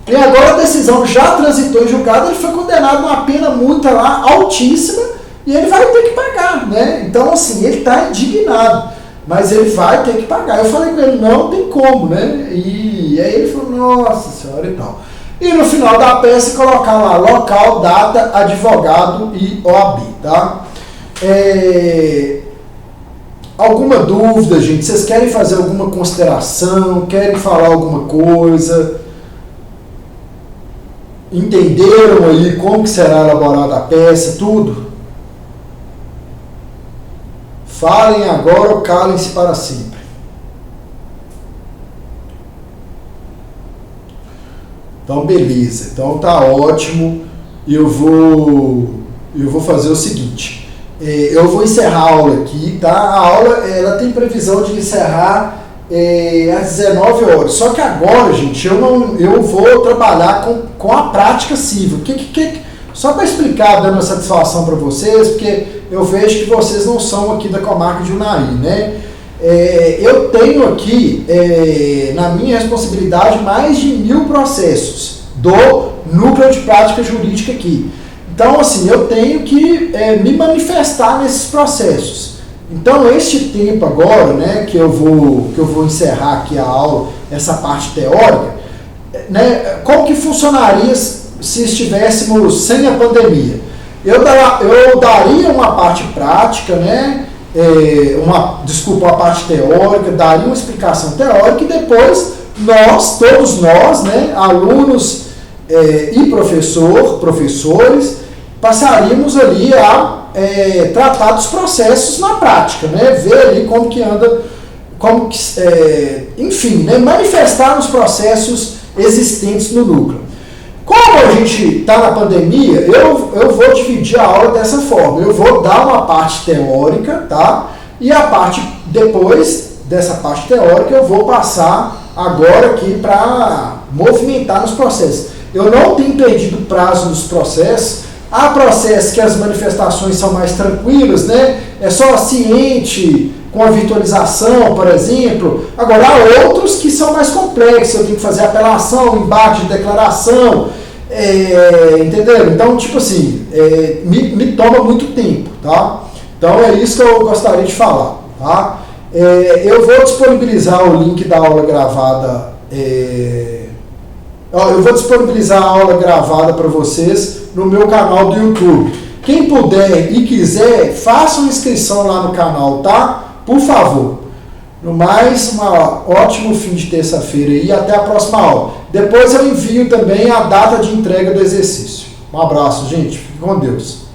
[SPEAKER 1] e agora a decisão já transitou em julgado, ele foi condenado a uma pena multa lá altíssima, e ele vai ter que pagar, né? Então, assim, ele está indignado, mas ele vai ter que pagar. Eu falei com ele, não tem como, né? E aí ele falou, nossa senhora e tal. E no final da peça colocar lá local, data, advogado e OAB, tá? Alguma dúvida, gente? Vocês querem fazer alguma consideração? Querem falar alguma coisa? Entenderam aí como que será elaborada a peça, tudo? Falem agora ou calem-se para sempre. Então, beleza. Então, tá ótimo. Eu vou fazer o seguinte. Eu vou encerrar a aula aqui, tá? A aula, ela tem previsão de encerrar às 19 horas. Só que agora, gente, eu vou trabalhar com a prática civil. Só para explicar, dando uma satisfação para vocês, porque eu vejo que vocês não são aqui da comarca de Unai, né? Eu tenho aqui, na minha responsabilidade, mais de 1000 processos do núcleo de prática jurídica aqui. Então, assim, eu tenho que me manifestar nesses processos. Então, este tempo agora, né, que eu vou encerrar aqui a aula, essa parte teórica, né, como que funcionaria se estivéssemos sem a pandemia? Eu daria uma parte prática, né, uma parte teórica, daria uma explicação teórica e depois todos nós, né, alunos e professores, passaríamos ali a tratar dos processos na prática, né, ver ali como que anda, enfim, né, manifestar os processos existentes no núcleo. Como a gente está na pandemia, eu vou dividir a aula dessa forma. Eu vou dar uma parte teórica, tá? E a parte, depois dessa parte teórica, eu vou passar agora aqui para movimentar nos processos. Eu não tenho perdido prazo nos processos. Há processos que as manifestações são mais tranquilas, né? É só ciente, com a virtualização, por exemplo. Agora, há outros que são mais complexos. Eu tenho que fazer apelação, embate de declaração, entendeu? Então, tipo assim, me toma muito tempo, tá? Então, é isso que eu gostaria de falar, tá? Eu vou disponibilizar o link da aula gravada. Eu vou disponibilizar a aula gravada para vocês no meu canal do YouTube. Quem puder e quiser, faça uma inscrição lá no canal, tá? Por favor. No mais, um ótimo fim de terça-feira e até a próxima aula. Depois eu envio também a data de entrega do exercício. Um abraço, gente. Fique com Deus.